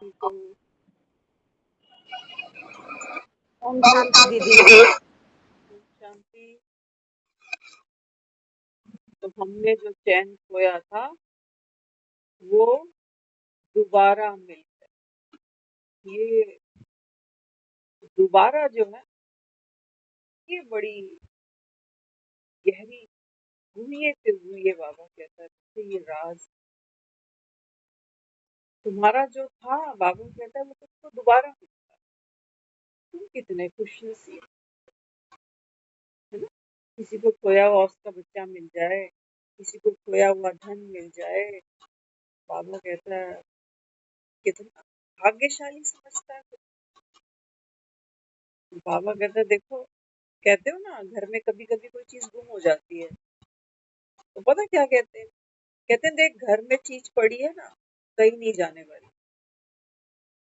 ठीक हो? ओम शांति दीदी। ओम शांति। तो हमने जो चैन खोया था वो दोबारा मिल गया। ये दोबारा जो है ये बड़ी गहरी घूमिए फिर बाबा कहता है जैसे ये राज तुम्हारा जो था, बाबा कहता है वो तुमको दोबारा मिला। तुम कितने खुश नसीब, है ना। किसी को खोया हुआ उसका बच्चा मिल जाए, किसी को खोया हुआ धन मिल जाए। बाबा कहता है कितना भाग्यशाली समझता है। बाबा कहता है देखो, कहते हो ना घर में कभी कभी कोई चीज गुम हो जाती है, तो पता क्या कहते हैं? कहते हैं देख घर में चीज पड़ी है ना, कहीं नहीं जाने वाली,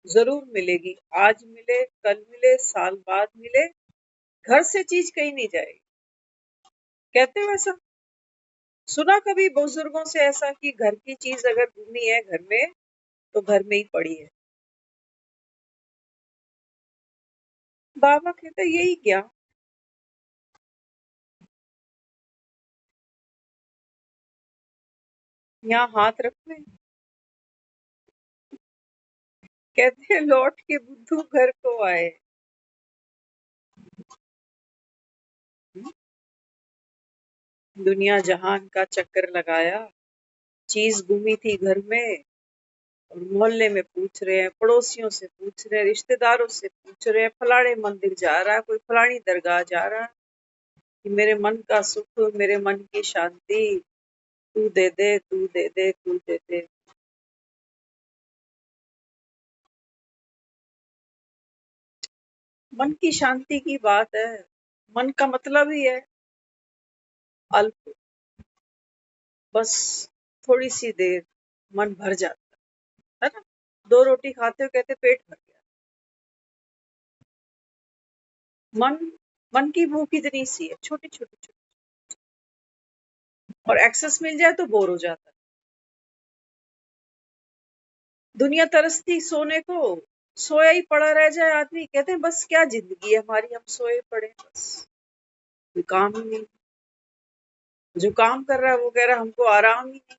जरूर मिलेगी। आज मिले, कल मिले, साल बाद मिले, घर से चीज कहीं नहीं जाएगी। कहते हो ऐसा? सुना कभी बुजुर्गों से ऐसा कि घर की चीज अगर गुमी है घर में तो घर में ही पड़ी है? बाबा कहते हैं यही क्या, यहाँ हाथ रखो। कहते हैं लौट के बुद्धू घर को आए। दुनिया जहान का चक्कर लगाया, चीज गुमी थी घर में, और मोहल्ले में पूछ रहे हैं, पड़ोसियों से पूछ रहे हैं, रिश्तेदारों से पूछ रहे हैं, फलाने मंदिर जा रहा है, कोई फलानी दरगाह जा रहा है कि मेरे मन का सुख, मेरे मन की शांति तू दे दे, तू दे दे, तू दे दे। मन की शांति की बात है। मन का मतलब ही है अल्प, बस थोड़ी सी देर मन भर जाता है ना। दो रोटी खाते हो कहते पेट भर गया। मन मन की भूख इतनी सी है, छोटी छोटी छोटी, और एक्सेस मिल जाए तो बोर हो जाता है। दुनिया तरसती सोने को, सोया ही पड़ा रह जाए आदमी, कहते हैं बस क्या जिंदगी है हमारी, हम सोए पड़े बस, कोई काम ही नहीं। जो काम कर रहा है वो कह रहा है हमको आराम ही नहीं।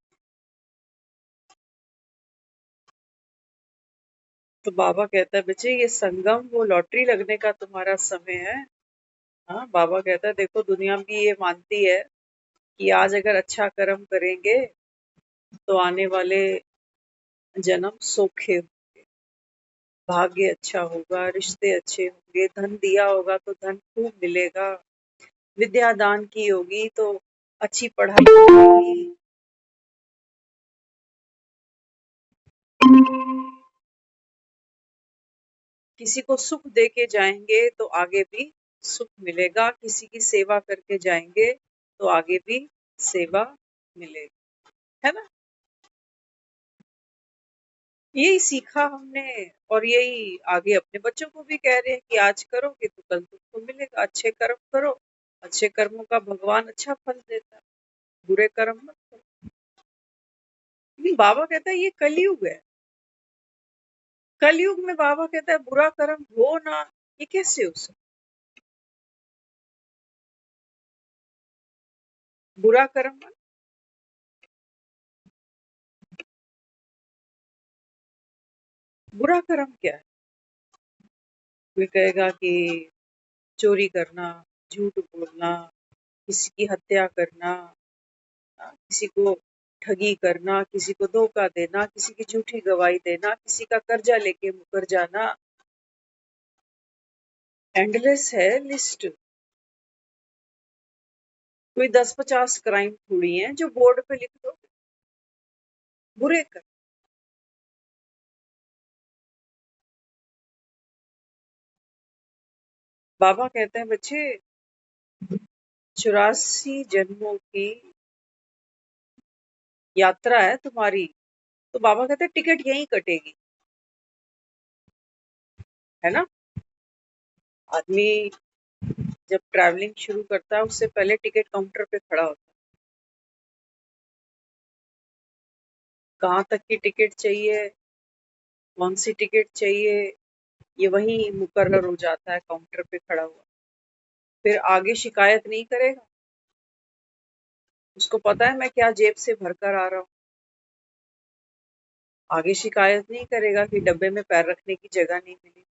तो बाबा कहता है बच्चे ये संगम वो लॉटरी लगने का तुम्हारा समय है। हाँ, बाबा कहता है देखो दुनिया भी ये मानती है कि आज अगर अच्छा कर्म करेंगे तो आने वाले जन्म सोखे होंगे, भाग्य अच्छा होगा, रिश्ते अच्छे होंगे, धन दिया होगा तो धन खूब मिलेगा, विद्या दान की होगी तो अच्छी पढ़ाई होगी। किसी को सुख दे के जाएंगे तो आगे भी सुख मिलेगा, किसी की सेवा करके जाएंगे तो आगे भी सेवा मिलेगी, है ना। यही सीखा हमने, और यही आगे अपने बच्चों को भी कह रहे हैं कि आज करोगे तो कल तुमको मिलेगा। अच्छे कर्म करो, अच्छे कर्मों का भगवान अच्छा फल देता है, बुरे कर्म मत करो। लेकिन बाबा कहता है ये कलयुग है, कलयुग में बाबा कहता है बुरा कर्म हो ना, ये कैसे हो सकता? बुरा कर्म मत, बुरा कर्म क्या है? कोई कहेगा कि चोरी करना, झूठ बोलना, किसी की हत्या करना, किसी को ठगी करना, किसी को धोखा देना, किसी की झूठी गवाही देना, किसी का कर्जा लेके मुकर जाना, एंडलेस है लिस्ट। कोई 10-50 क्राइम थोड़ी है जो बोर्ड पे लिख दो, बुरे कर। बाबा कहते हैं बच्चे 84 जन्मों की यात्रा है तुम्हारी, तो बाबा कहते हैं टिकट यहीं कटेगी, है ना। आदमी जब ट्रैवलिंग शुरू करता है उससे पहले टिकट काउंटर पे खड़ा होता है, कहाँ तक की टिकट चाहिए, कौन सी टिकट चाहिए, ये वहीं मुकर्रर हो जाता है काउंटर पे खड़ा हुआ। फिर आगे शिकायत नहीं करेगा, उसको पता है मैं क्या जेब से भर कर आ रहा हूँ। आगे शिकायत नहीं करेगा कि डब्बे में पैर रखने की जगह नहीं मिली।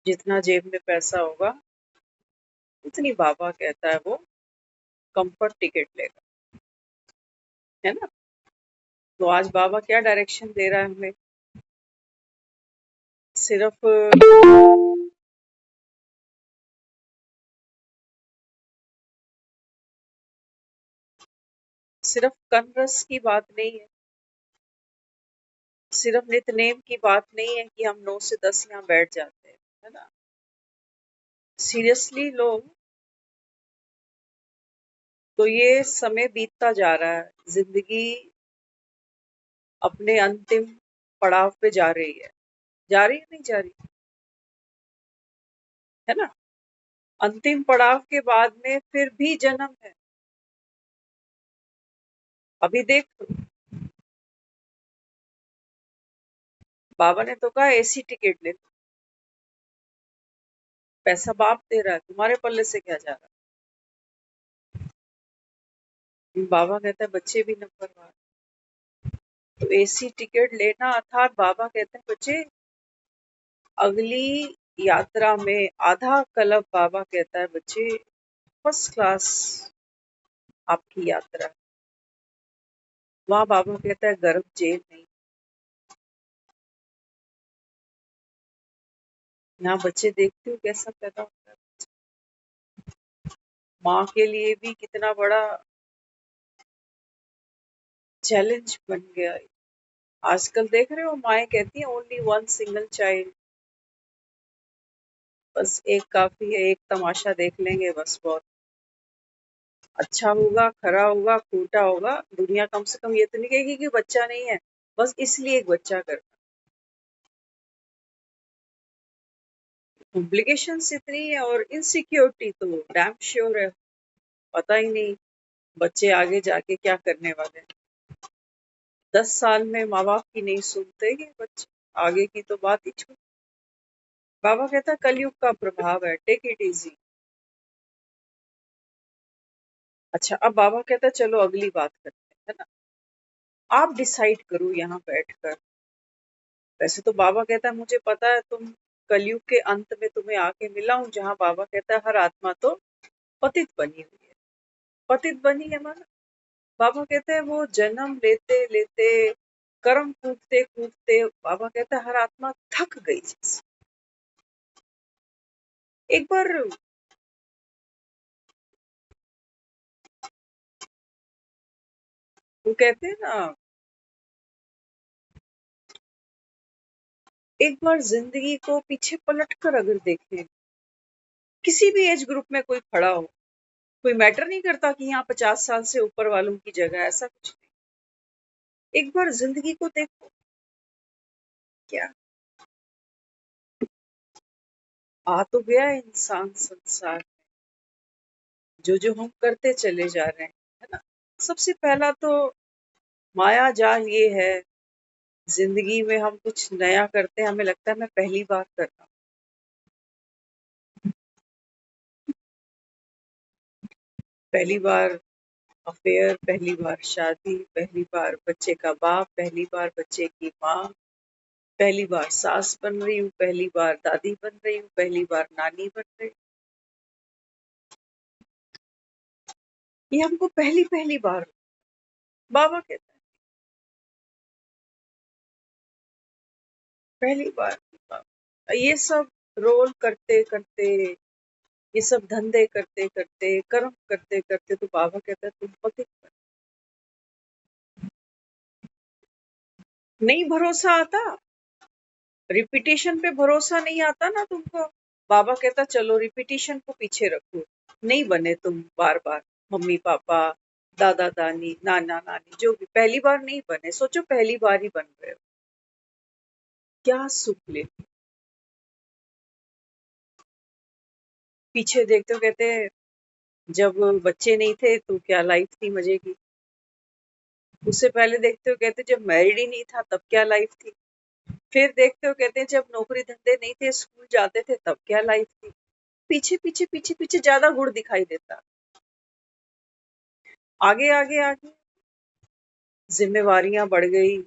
जितना जेब में पैसा होगा उतनी बाबा कहता है वो कंफर्ट टिकट लेगा, है ना। तो आज बाबा क्या डायरेक्शन दे रहा है हमें, सिर्फ सिर्फ कनरस की बात नहीं है, सिर्फ नितनेम की बात नहीं है कि हम 9 से 10 यहाँ बैठ जाते हैं, है ना। सीरियसली लोग, तो ये समय बीतता जा रहा है, जिंदगी अपने अंतिम पड़ाव पे जा रही है। जा रही है नहीं जा रही, है ना। अंतिम पड़ाव के बाद में फिर भी जन्म है। अभी देख, बाबा ने तो कहा एसी टिकट ले लो, पैसा बाप दे रहा है, तुम्हारे पल्ले से क्या जा रहा है। बाबा कहता है बच्चे भी नंबरवार, तो एसी टिकट लेना, अर्थात बाबा कहते हैं बच्चे अगली यात्रा में आधा कलब, बाबा कहता है बच्चे फर्स्ट क्लास आपकी यात्रा। वहां बाबा कहता है गर्भ जेल नहीं, यहाँ बच्चे देखते हो कैसा पैदा होता है। माँ के लिए भी कितना बड़ा चैलेंज बन गया है। आजकल देख रहे हो माएँ कहती हैं ओनली वन सिंगल चाइल्ड, बस एक काफी है, एक तमाशा देख लेंगे बस बहुत। अच्छा होगा, खरा होगा, खोटा होगा, दुनिया कम से कम ये तो नहीं कहेगी कि बच्चा नहीं है, बस इसलिए एक बच्चा कर। कॉम्प्लिकेशंस इतनी है और इनसिक्योरिटी तो डैम श्योर है, पता ही नहीं बच्चे आगे जाके क्या करने वाले हैं। 10 साल में माँ बाप की नहीं सुनते ये बच्चे, आगे की तो बात ही छोड़। बाबा कहता है कलयुग का प्रभाव है, टेक इट इजी। अच्छा, अब बाबा कहता है चलो अगली बात करते हैं, है ना। आप डिसाइड करो यहाँ बैठकर। वैसे तो बाबा कहता है मुझे पता है तुम कलयुग के अंत में तुम्हें आके मिला हूँ, जहाँ बाबा कहता है हर आत्मा तो पतित बनी हुई है। पतित बनी है माना, बाबा कहते हैं वो जन्म लेते लेते कर्म कूटते कूटते, बाबा कहता है हर आत्मा थक गई जैसे। एक बार वो कहते हैं ना, एक बार जिंदगी को पीछे पलट कर अगर देखें, किसी भी एज ग्रुप में कोई खड़ा हो, कोई मैटर नहीं करता कि यहाँ 50 साल से ऊपर वालों की जगह, ऐसा कुछ नहीं। एक बार जिंदगी को देखो, क्या आ तो गया इंसान संसार, जो जो हम करते चले जा रहे हैं, है ना। सबसे पहला तो माया जाल ये है, जिंदगी में हम कुछ नया करते हैं, हमें लगता है मैं पहली बार कर रहा हूँ। पहली बार अफेयर, पहली बार शादी, पहली बार बच्चे का बाप, पहली बार बच्चे की माँ, पहली बार सास बन रही हूँ, पहली बार दादी बन रही हूँ, पहली बार नानी बन रही हूँ। ये हमको पहली पहली बार, बाबा कहता है पहली बार। ये सब रोल करते करते, ये सब धंधे करते करते, कर्म करते करते, तो बाबा कहता है तुम पतित नहीं भरोसा आता, रिपीटिशन पे भरोसा नहीं आता ना तुमको। बाबा कहता चलो रिपीटिशन को पीछे रखो, नहीं बने तुम बार बार मम्मी पापा, दादा दादी, नाना नानी, जो भी पहली बार नहीं बने, सोचो पहली बार ही बन रहे हो, क्या सुख ले। पीछे देखते हो, कहते हैं जब बच्चे नहीं थे तो क्या लाइफ थी मजे की, उससे पहले देखते हो कहते जब मैरिड ही नहीं था तब क्या लाइफ थी। फिर देखते हो कहते हैं जब नौकरी धंधे नहीं थे, स्कूल जाते थे, तब क्या लाइफ थी। पीछे पीछे पीछे पीछे ज्यादा गुड़ दिखाई देता। आगे आगे आगे जिम्मेवारियां बढ़ गई,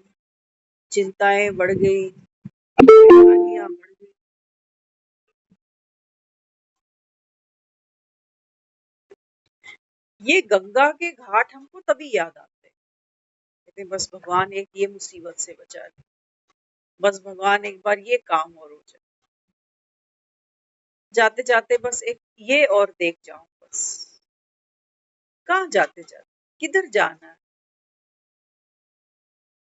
चिंताएं बढ़ गई, परेशानियां बढ़ गई। ये गंगा के घाट हमको तभी याद आते हैं, कहते हैं, बस भगवान एक ये मुसीबत से बचा ले, बस भगवान एक बार ये काम और हो जाए, जाते जाते बस एक ये और देख जाऊं बस। कहाँ जाते जाते किधर जाना है,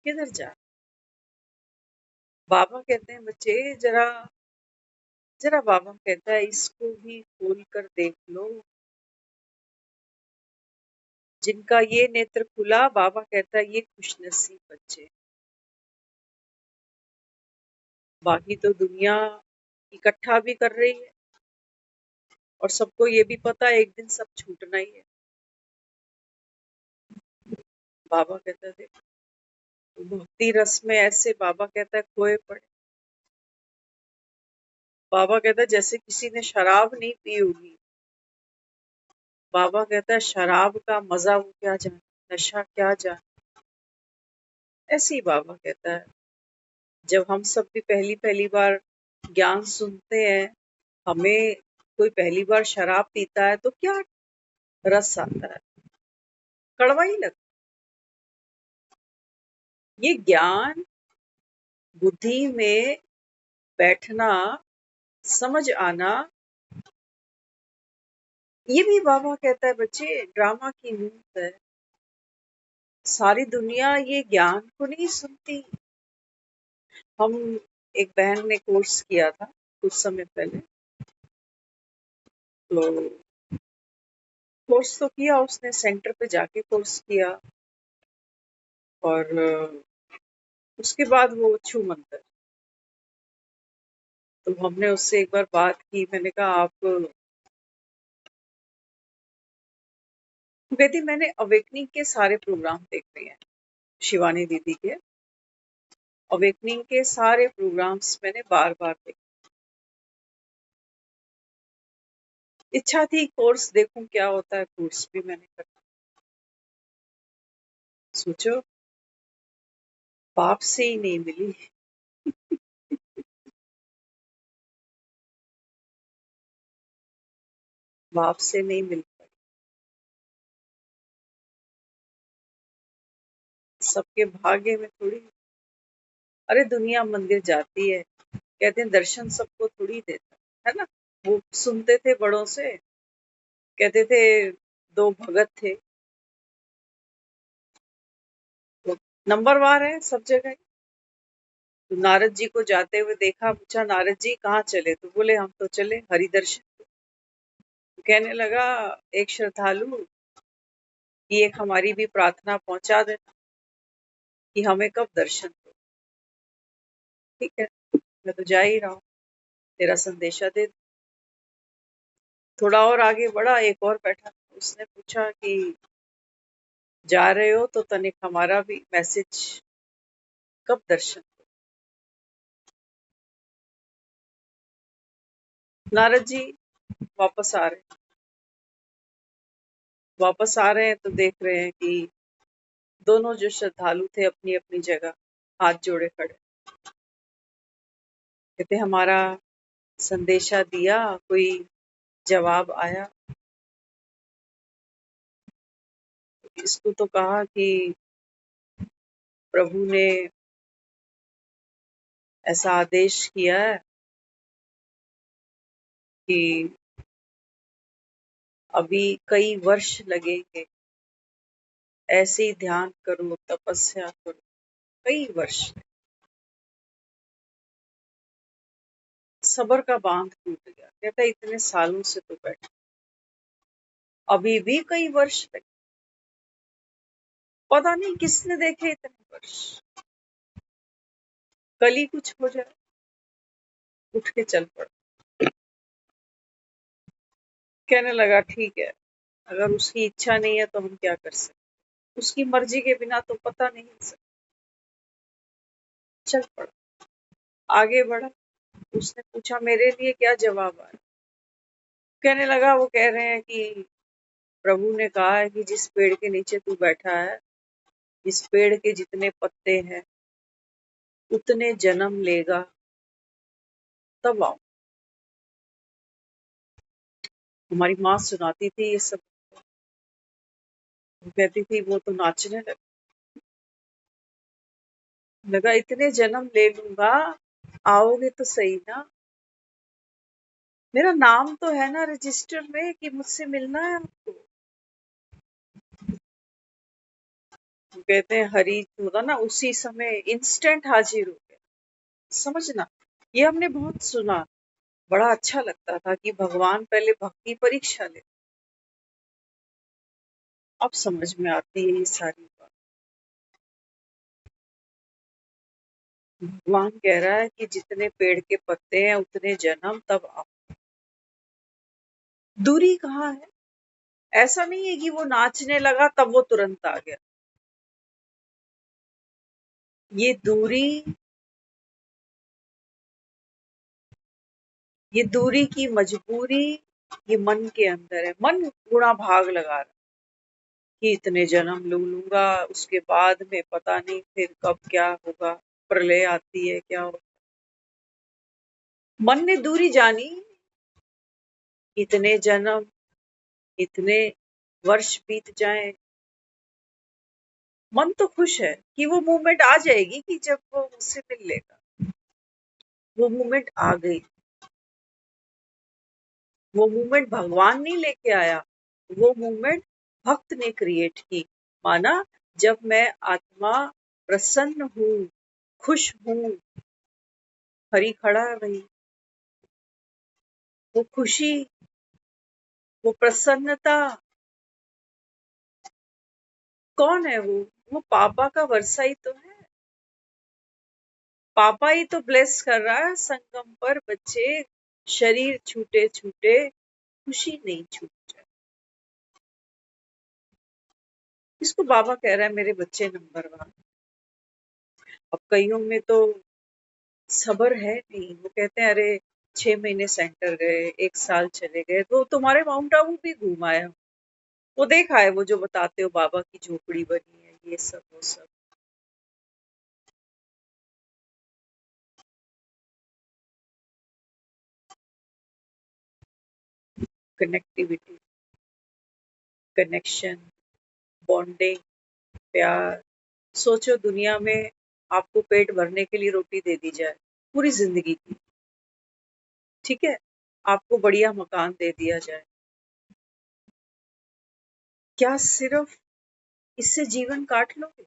किधर जाना। बाबा कहते हैं बच्चे जरा जरा, बाबा कहता है इसको भी खोल कर देख लो। जिनका ये नेत्र खुला, बाबा कहता है ये खुशनसीब बच्चे। बाकी तो दुनिया इकट्ठा भी कर रही है और सबको ये भी पता है एक दिन सब छूटना ही है। बाबा कहता है देखो भक्ति रस में ऐसे, बाबा कहता है खोए पड़े। बाबा कहता है जैसे किसी ने शराब नहीं पी होगी। बाबा कहता है शराब का मजा वो क्या जाने, नशा क्या जाने। ऐसे ही बाबा कहता है जब हम सब भी पहली पहली बार ज्ञान सुनते हैं, हमें कोई पहली बार शराब पीता है तो क्या रस आता है, कड़वा ही लगता है। ये ज्ञान बुद्धि में बैठना, समझ आना, ये भी बाबा कहता है बच्चे ड्रामा की मूर्त है। सारी दुनिया ये ज्ञान को नहीं सुनती। हम एक बहन ने कोर्स किया था कुछ समय पहले, तो कोर्स तो किया उसने, सेंटर पे जाके कोर्स किया और उसके बाद वो छू मंतर। तो हमने उससे एक बार बात की, मैंने कहा आप, कहती मैंने अवेकनिंग के सारे प्रोग्राम देखे हैं, शिवानी दीदी के अवेकनिंग के सारे प्रोग्राम्स मैंने बार बार देखे। इच्छा थी कोर्स देखूं क्या होता है, कोर्स भी मैंने कर सोचो बाप से ही नहीं मिली। बाप से नहीं मिल पाई। सबके भाग्य में थोड़ी। अरे दुनिया मंदिर जाती है, कहते हैं दर्शन सबको थोड़ी देता है ना। वो सुनते थे बड़ों से, कहते थे दो भगत थे, तो नंबरवार है सब जगह। तो नारद जी को जाते हुए देखा, पूछा नारद जी कहाँ चले, तो बोले हम तो चले हरि दर्शन। तो कहने लगा एक श्रद्धालु कि एक हमारी भी प्रार्थना पहुंचा देना कि हमें कब दर्शन दो। ठीक है, मैं तो जा ही रहा हूँ, तेरा संदेशा दे दो। थोड़ा और आगे बढ़ा, एक और बैठा, उसने पूछा कि जा रहे हो तो तनिक हमारा भी मैसेज कब दर्शन दो। नारद जी वापस आ रहे हैं, वापस आ रहे हैं तो देख रहे हैं कि दोनों जो श्रद्धालु थे अपनी अपनी जगह हाथ जोड़े खड़े। कहते हमारा संदेशा दिया, कोई जवाब आया। इसको तो कहा कि प्रभु ने ऐसा आदेश किया है कि अभी कई वर्ष लगेंगे, ऐसे ही ध्यान करो, तपस्या करो, कई वर्ष। सबर का बांध टूट गया, कहता इतने सालों से तो बैठे, अभी भी कई वर्ष लगे। पता नहीं किसने देखे इतने वर्ष, कल ही कुछ हो जाए। उठ के चल पड़ा, कहने लगा ठीक है, अगर उसकी इच्छा नहीं है तो हम क्या कर सकते। उसकी मर्जी के बिना तो पता नहीं सकता। चल पड़ा, आगे बढ़ा। उसने पूछा मेरे लिए क्या जवाब आया। कहने लगा, वो कह रहे हैं कि प्रभु ने कहा है कि जिस पेड़ के नीचे तू बैठा है, इस पेड़ के जितने पत्ते हैं उतने जन्म लेगा तब आओ। हमारी माँ सुनाती थी ये सब। वो कहती थी वो तो नाचने लगा, इतने जन्म ले लूंगा, आओगे तो सही ना। मेरा नाम तो है ना रजिस्टर में कि मुझसे मिलना है आपको। वो कहते हैं हरी होगा ना, उसी समय इंस्टेंट हाजिर हो गया। समझना, ये हमने बहुत सुना। बड़ा अच्छा लगता था कि भगवान पहले भक्ति परीक्षा ले। अब समझ में आती है ये सारी बात। भगवान कह रहा है कि जितने पेड़ के पत्ते हैं उतने जन्म तब आप। दूरी कहाँ है? ऐसा नहीं है कि वो नाचने लगा तब वो तुरंत आ गया। ये दूरी, ये दूरी की मजबूरी ये मन के अंदर है। मन गुणा भाग लगा रहा कि इतने जन्म लूंगा, उसके बाद में पता नहीं फिर कब क्या होगा, प्रलय आती है क्या होगा। मन ने दूरी जानी। इतने जन्म, इतने वर्ष बीत जाएं, मन तो खुश है कि वो मूवमेंट आ जाएगी कि जब वो मुझसे मिल लेगा। वो मूवमेंट आ गई। वो मूवमेंट भगवान नहीं लेके आया, वो मूवमेंट भक्त ने क्रिएट की। माना, जब मैं आत्मा प्रसन्न हूँ, खुश हूँ, हरि खड़ा है वही। वो खुशी, वो प्रसन्नता, कौन है वो? वो पापा का वर्षा ही तो है। पापा ही तो ब्लेस कर रहा है संगम पर बच्चे, शरीर छूटे छूटे खुशी नहीं छूट जाए। इसको बाबा कह रहा है मेरे बच्चे नंबर वन। अब कईयों में तो सब्र है नहीं। वो कहते हैं अरे 6 महीने सेंटर गए, 1 साल चले गए, तो तुम्हारे माउंट आबू भी घूम आया। वो देखा है, वो जो बताते हो बाबा की झोपड़ी बनी है, ये सब वो सब। कनेक्टिविटी, कनेक्शन, बॉन्डिंग, प्यार। सोचो दुनिया में आपको पेट भरने के लिए रोटी दे दी जाए पूरी जिंदगी की, ठीक है, आपको बढ़िया मकान दे दिया जाए, क्या सिर्फ इससे जीवन काट लोगे?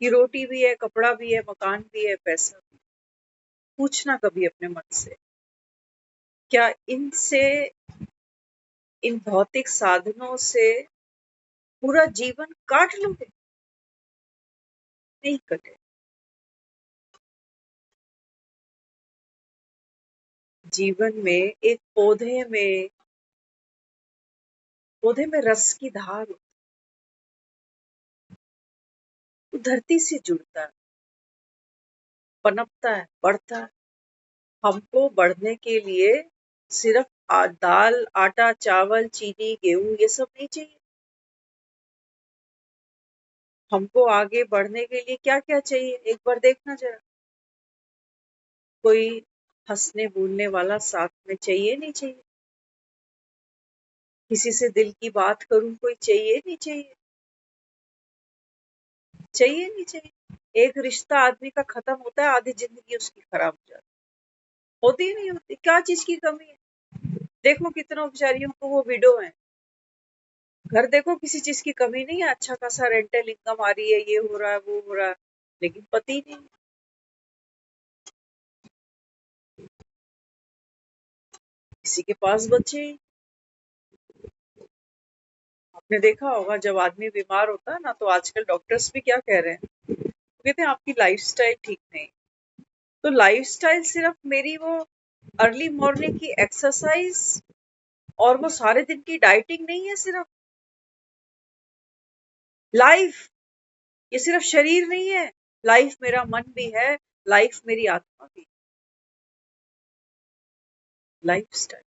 कि रोटी भी है, कपड़ा भी है, मकान भी है, पैसा भी? पूछना कभी अपने मन से, क्या इनसे, इन भौतिक साधनों से पूरा जीवन काट लोगे? नहीं कटे। जीवन में एक पौधे में रस की धार होती है, वो धरती से जुड़ता है, पनपता है, बढ़ता है। हमको बढ़ने के लिए सिर्फ दाल, आटा, चावल, चीनी, गेहूं ये सब नहीं चाहिए। हमको आगे बढ़ने के लिए क्या क्या चाहिए, एक बार देखना जरा। कोई हंसने बोलने वाला साथ में चाहिए नहीं चाहिए? किसी से दिल की बात करूं, कोई चाहिए नहीं चाहिए? चाहिए नहीं चाहिए? एक रिश्ता आदमी का खत्म होता है, आधी जिंदगी उसकी खराब हो जाती है। होती ही नहीं होती, क्या चीज की कमी है? देखो कितनों बेचारियों को वो विडो है, घर देखो किसी चीज की कमी नहीं है, अच्छा खासा रेंटल इनकम आ रही है, ये हो रहा है वो हो रहा है, लेकिन पति नहीं। किसी के पास बच्चे ही। आपने देखा होगा जब आदमी बीमार होता है ना, तो आजकल डॉक्टर्स भी क्या कह रहे हैं, वो कहते हैं आपकी लाइफस्टाइल ठीक नहीं। तो लाइफस्टाइल सिर्फ मेरी वो अर्ली मॉर्निंग की एक्सरसाइज और वो सारे दिन की डाइटिंग नहीं है सिर्फ। लाइफ ये सिर्फ शरीर नहीं है, लाइफ मेरा मन भी है, लाइफ मेरी आत्मा भी। Life style.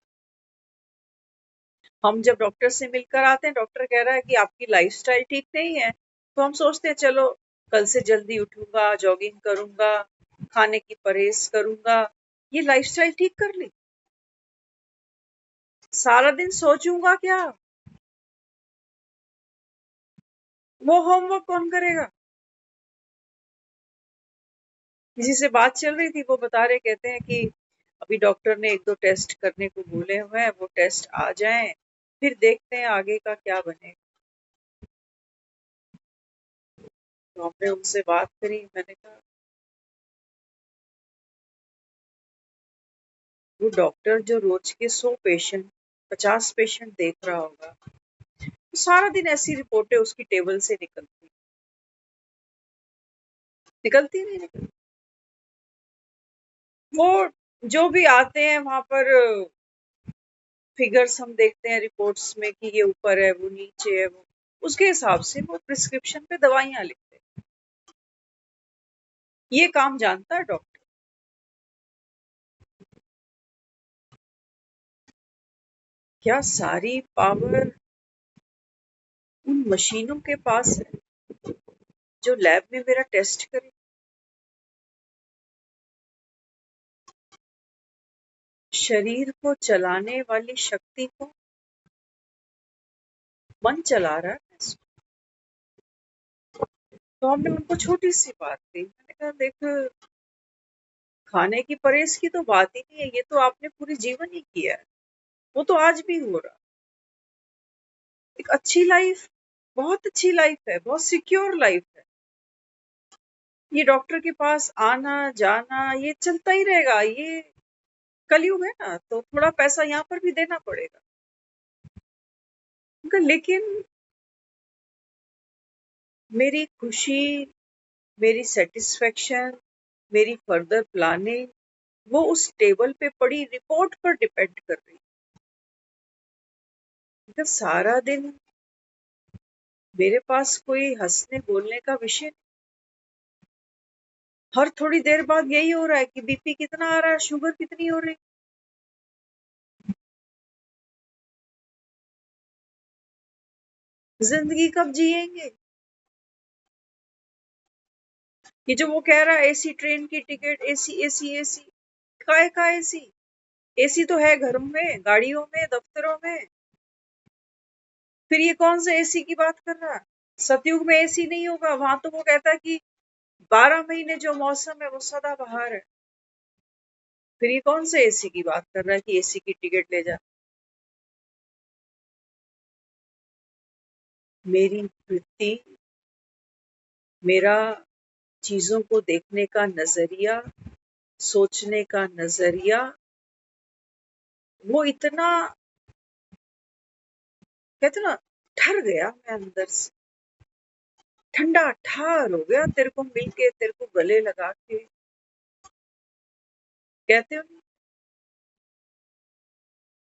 हम जब डॉक्टर से मिलकर आते हैं, डॉक्टर कह रहा है कि आपकी लाइफ स्टाइल ठीक नहीं है, तो हम सोचते हैं चलो कल से जल्दी उठूंगा, जॉगिंग करूंगा, खाने की परहेज करूंगा, ये लाइफ स्टाइल ठीक कर ली। सारा दिन सोचूंगा क्या, वो होमवर्क कौन करेगा? किसी से बात चल रही थी, वो बता रहे, कहते हैं कि अभी डॉक्टर ने एक दो टेस्ट करने को बोले हुए हैं, वो टेस्ट आ जाएं फिर देखते हैं आगे का क्या बने। तो हमने उनसे बात करी, मैंने कहा वो डॉक्टर जो रोज के 100 पेशेंट 50 पेशेंट देख रहा होगा, तो सारा दिन ऐसी रिपोर्टें उसकी टेबल से निकलती नहीं निकलती। वो जो भी आते हैं वहां पर फिगर्स हम देखते हैं रिपोर्ट्स में कि ये ऊपर है, वो नीचे है, वो उसके हिसाब से वो प्रिस्क्रिप्शन पे दवाइयां लिखते हैं। ये काम जानता है डॉक्टर। क्या सारी पावर उन मशीनों के पास है जो लैब में मेरा टेस्ट करे? शरीर को चलाने वाली शक्ति को मन चला रहा है। तो हमने उनको छोटी सी बात कही, मैंने कहा देख, खाने की परहेज की तो बात ही नहीं है, ये तो आपने पूरी जीवन ही किया है, वो तो आज भी हो रहा। एक अच्छी लाइफ, बहुत अच्छी लाइफ है, बहुत सिक्योर लाइफ है। ये डॉक्टर के पास आना जाना ये चलता ही रहेगा, ये कलयुग है ना, तो थोड़ा पैसा यहाँ पर भी देना पड़ेगा। लेकिन मेरी खुशी, मेरी सेटिस्फेक्शन, मेरी फर्दर प्लानिंग, वो उस टेबल पे पड़ी रिपोर्ट पर डिपेंड कर रही है। सारा दिन मेरे पास कोई हंसने बोलने का विषय नहीं। हर थोड़ी देर बाद यही हो रहा है कि बीपी कितना आ रहा है, शुगर कितनी हो रही। जिंदगी कब जिएंगे? ये जो वो कह रहा है एसी ट्रेन की टिकट, एसी एसी एसी, काय का एसी? एसी तो है घरों में, गाड़ियों में, दफ्तरों में। फिर ये कौन से एसी की बात कर रहा है? सतयुग में एसी नहीं होगा, वहां तो वो कहता है कि 12 महीने जो मौसम है वो सदाबहार है। फिर ये कौन से एसी की बात कर रहा है कि एसी की टिकट ले जा? मेरी वृत्ति, मेरा चीजों को देखने का नजरिया, सोचने का नजरिया, वो इतना, कहते ना, ठर गया मैं अंदर से, ठंडा ठार हो गया तेरे को मिलके, तेरे को गले लगा के। कहते हो,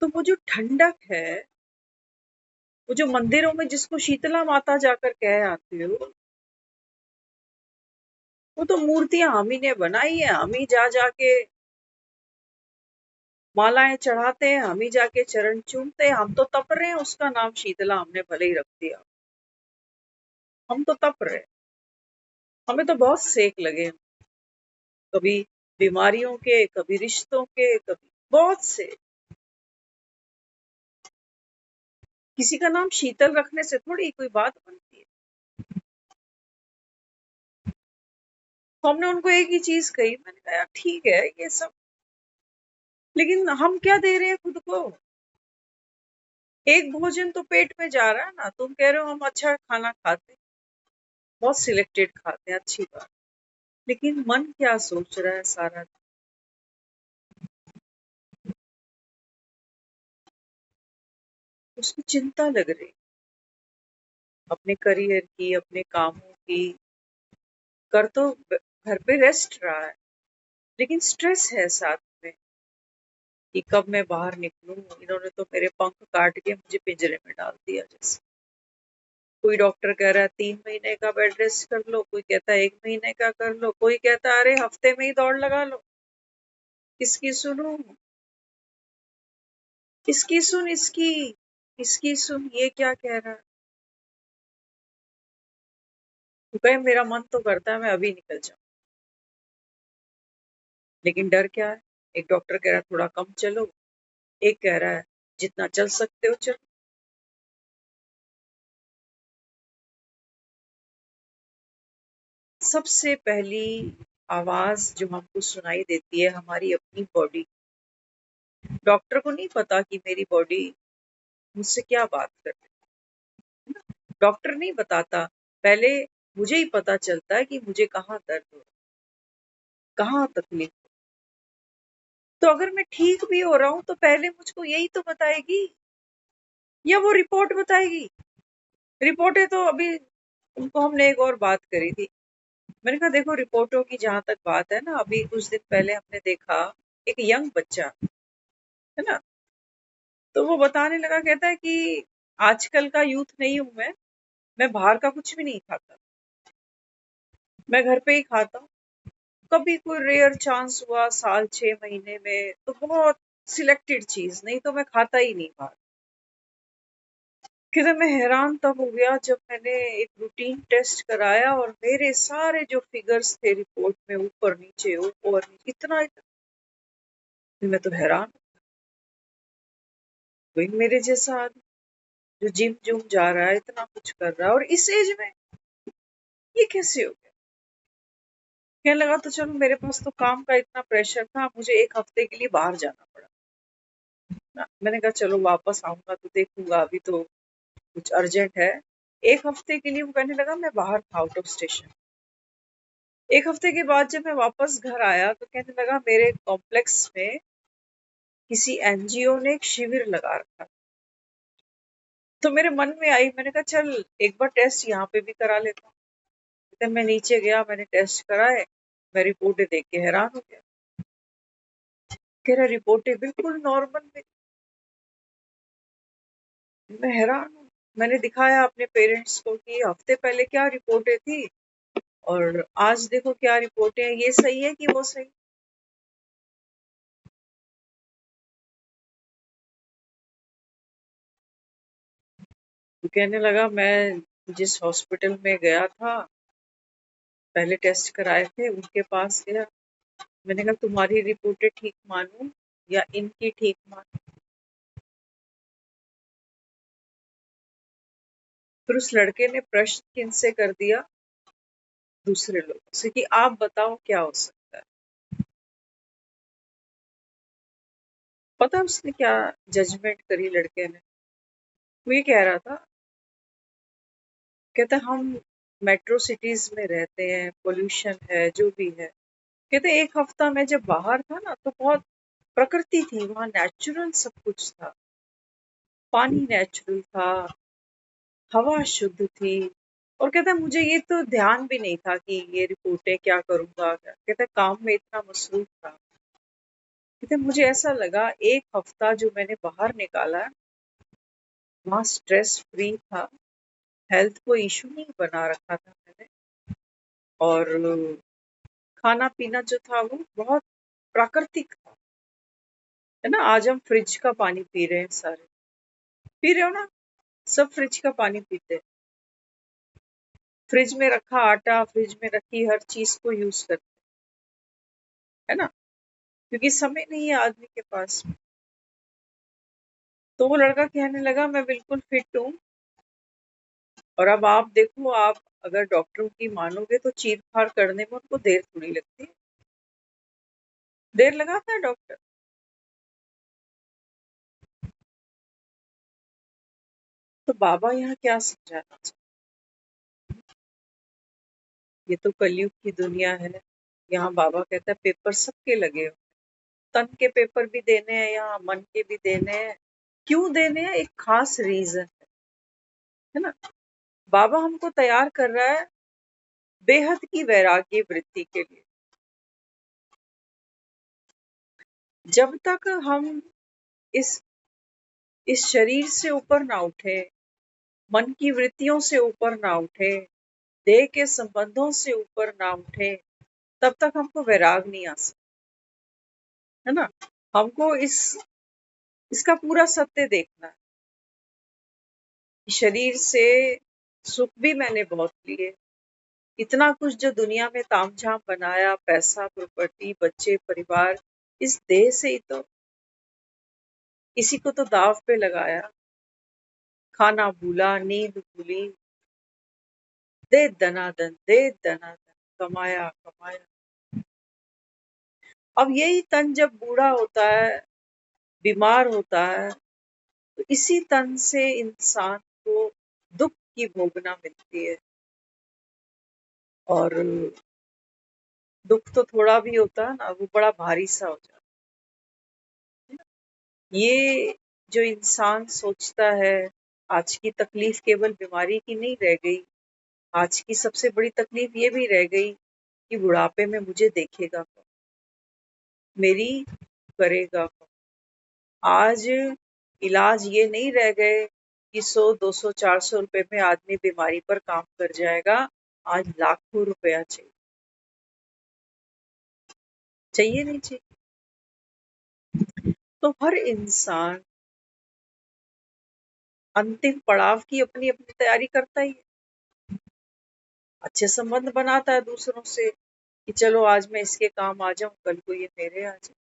तो वो जो ठंडक है, वो जो मंदिरों में जिसको शीतला माता जाकर कह आते हो, वो तो मूर्तियां हम ही ने बनाई है, हम ही जा जाके मालाएं चढ़ाते हैं, हम ही जाके चरण चूमते हैं, हम तो तप रहे हैं, उसका नाम शीतला हमने भले ही रख दिया। हम तो तप रहे हैं, हमें तो बहुत सेक लगे, कभी बीमारियों के, कभी रिश्तों के, कभी बहुत से। किसी का नाम शीतल रखने से थोड़ी कोई बात बनती है। तो हमने उनको एक ही चीज कही, मैंने कहा यार ठीक है ये सब, लेकिन हम क्या दे रहे हैं खुद को? एक भोजन तो पेट में जा रहा है ना, तुम कह रहे हो हम अच्छा खाना खाते हैं, बहुत सिलेक्टेड खाते हैं, अच्छी बात, लेकिन मन क्या सोच रहा है सारा दिन? उसकी चिंता लग रही, अपने करियर की, अपने कामों की। कर तो घर पे रेस्ट रहा है, लेकिन स्ट्रेस है साथ में कि कब मैं बाहर निकलूं, इन्होंने तो मेरे पंख काट के मुझे पिंजरे में डाल दिया जैसे। कोई डॉक्टर कह रहा है 3 महीने का बेड रेस्ट कर लो, कोई कहता है 1 महीने का कर लो, कोई कहता है अरे हफ्ते में ही दौड़ लगा लो। किसकी सुनूं? इसकी सुन, इसकी सुन, ये क्या कह रहा है? तो कहे मेरा मन तो करता है मैं अभी निकल जाऊं, लेकिन डर क्या है? एक डॉक्टर कह रहा है थोड़ा कम चलो, एक कह रहा है जितना चल सकते हो चलो। सबसे पहली आवाज जो हमको सुनाई देती है हमारी अपनी बॉडी। डॉक्टर को नहीं पता कि मेरी बॉडी मुझसे क्या बात कर रही है। डॉक्टर नहीं बताता, पहले मुझे ही पता चलता है कि मुझे कहाँ दर्द हो रहा है, कहाँ तकलीफ हो। तो अगर मैं ठीक भी हो रहा हूं तो पहले मुझको यही तो बताएगी, या वो रिपोर्ट बताएगी? रिपोर्टें तो अभी उनको हमने एक और बात करी थी। मैंने कहा देखो रिपोर्टों की जहां तक बात है ना, अभी कुछ दिन पहले हमने देखा एक यंग बच्चा, है ना, तो वो बताने लगा, कहता है कि आजकल का यूथ नहीं हूं मैं बाहर का कुछ भी नहीं खाता, मैं घर पे ही खाता हूँ। कभी कोई रेयर चांस हुआ साल 6 महीने में तो बहुत सिलेक्टेड चीज, नहीं तो मैं खाता ही नहीं बाहर। कहते मैं हैरान तब हो गया जब मैंने एक रूटीन टेस्ट कराया और मेरे सारे जो फिगर्स थे रिपोर्ट में ऊपर नीचे ऊपर नीचे, मैं तो हैरान। वही मेरे जैसा आदमी जो जिम जुम जा रहा है, इतना कुछ कर रहा है, और इस एज में ये कैसे हो गया? कहने लगा तो चलो मेरे पास तो काम का इतना प्रेशर था, मुझे एक हफ्ते के लिए बाहर जाना पड़ा ना। मैंने कहा चलो वापस आऊंगा तो देखूंगा, अभी तो कुछ अर्जेंट है। एक हफ्ते के लिए वो कहने लगा मैं बाहर था आउट ऑफ स्टेशन। एक हफ्ते के बाद जब मैं वापस घर आया तो कहने लगा मेरे कॉम्प्लेक्स में किसी एनजीओ ने एक शिविर लगा रखा। तो मेरे मन में आई, मैंने कहा चल एक बार टेस्ट यहाँ पे भी करा लेता हूँ। तो मैं नीचे गया, मैंने टेस्ट कराए, मैं रिपोर्टें देख के हैरान हो गया। कह रहा रिपोर्टें बिल्कुल नॉर्मल में। मैं हैरान हूँ। मैंने दिखाया अपने पेरेंट्स को कि हफ्ते पहले क्या रिपोर्टें थी और आज देखो क्या रिपोर्टें हैं, ये सही है कि वो सही। तो कहने लगा मैं जिस हॉस्पिटल में गया था, पहले टेस्ट कराए थे उनके पास गया, मैंने कहा तुम्हारी रिपोर्टें ठीक मानूं या इनकी ठीक मानूं? फिर उस लड़के ने प्रश्न किनसे कर दिया? दूसरे लोगों से, कि आप बताओ क्या हो सकता है। पता है उसने क्या जजमेंट करी लड़के ने? वो ये कह रहा था, कहता हम मेट्रो सिटीज में रहते हैं, पोल्यूशन है जो भी है। कहते एक हफ्ता मैं जब बाहर था ना तो बहुत प्रकृति थी वहां, नेचुरल सब कुछ था, पानी नेचुरल था, हवा शुद्ध थी। और कहता मुझे ये तो ध्यान भी नहीं था कि ये रिपोर्टें क्या करूंगा, कहता काम में इतना मसरूफ था। कहते मुझे ऐसा लगा एक हफ्ता जो मैंने बाहर निकाला वहां स्ट्रेस फ्री था, हेल्थ को इशू नहीं बना रखा था मैंने, और खाना पीना जो था वो बहुत प्राकृतिक था। है ना, आज हम फ्रिज का पानी पी रहे हैं, सारे पी रहे हो ना, सब फ्रिज का पानी पीते हैं। फ्रिज में रखा आटा, फ्रिज में रखी हर चीज को यूज करते हैं, है ना, क्योंकि समय नहीं है आदमी के पास। तो वो लड़का कहने लगा मैं बिल्कुल फिट हूँ, और अब आप देखो, आप अगर डॉक्टरों की मानोगे तो चीर फाड़ करने में उनको देर थोड़ी लगती है। देर लगाता है डॉक्टर? तो बाबा यहाँ क्या समझाना चाहते? ये तो कलयुग की दुनिया है। यहाँ बाबा कहता है पेपर सबके लगे हो, तन के पेपर भी देने हैं, यहाँ मन के भी देने हैं। क्यों देने हैं? एक खास रीजन है ना। बाबा हमको तैयार कर रहा है बेहद की वैराग्य वृत्ति के लिए। जब तक हम इस इस शरीर से ऊपर ना उठे, मन की वृत्तियों से ऊपर ना उठे, देह के संबंधों से ऊपर ना उठे, तब तक हमको वैराग नहीं आ सकता, है ना। हमको इसका पूरा सत्य देखना है। शरीर से सुख भी मैंने बहुत लिए, इतना कुछ जो दुनिया में तामझाम बनाया, पैसा, प्रॉपर्टी, बच्चे, परिवार, इस देह से ही तो इसी को तो दाव पे लगाया। खाना भूला, नींद भूली, दे दनादन, दे दनादन, कमाया कमाया। अब यही तन जब बूढ़ा होता है, बीमार होता है, तो इसी तन से इंसान को दुख की भोगना मिलती है। और दुख तो थोड़ा भी होता है ना, वो बड़ा भारी सा हो जाता है। ये जो इंसान सोचता है, आज की तकलीफ केवल बीमारी की नहीं रह गई, आज की सबसे बड़ी तकलीफ ये भी रह गई कि बुढ़ापे में मुझे देखेगा कौन, मेरी करेगा कौन। आज इलाज ये नहीं रह गए कि 100, 200, 400 रुपए में आदमी बीमारी पर काम कर जाएगा। आज लाखों रुपया चाहिए, चाहिए नहीं चाहिए। तो हर इंसान अंतिम पड़ाव की अपनी अपनी तैयारी करता ही है। अच्छे संबंध बनाता है दूसरों से कि चलो आज मैं इसके काम आ जाऊं, कल को ये मेरे आ जाए,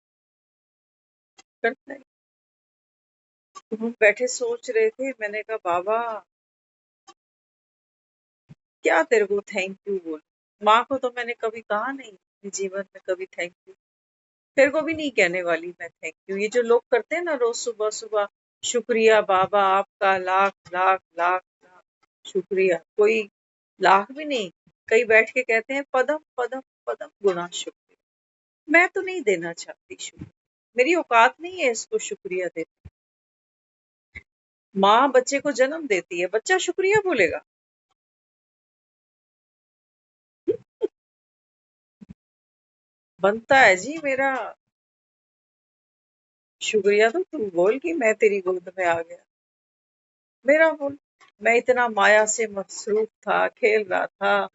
करता है। तो हम बैठे सोच रहे थे, मैंने कहा बाबा क्या तेरे को थैंक यू बोल। माँ को तो मैंने कभी कहा नहीं अपने जीवन में, कभी थैंक यू। तेरे को भी नहीं कहने वाली मैं थैंक यू। ये जो लोग करते हैं ना रोज सुबह सुबह, शुक्रिया बाबा आपका लाख लाख लाख लाख शुक्रिया, कोई लाख भी नहीं, कई बैठ के कहते हैं पदम पदम पदम गुना शुक्रिया। मैं तो नहीं देना चाहती शुक्रिया, मेरी औकात नहीं है इसको शुक्रिया देने। माँ बच्चे को जन्म देती है, बच्चा शुक्रिया बोलेगा? बनता है जी मेरा शुक्रिया, तो तू बोल कि मैं तेरी गोद में आ गया, मेरा बोल। मैं इतना माया से मसरूफ था, खेल रहा था,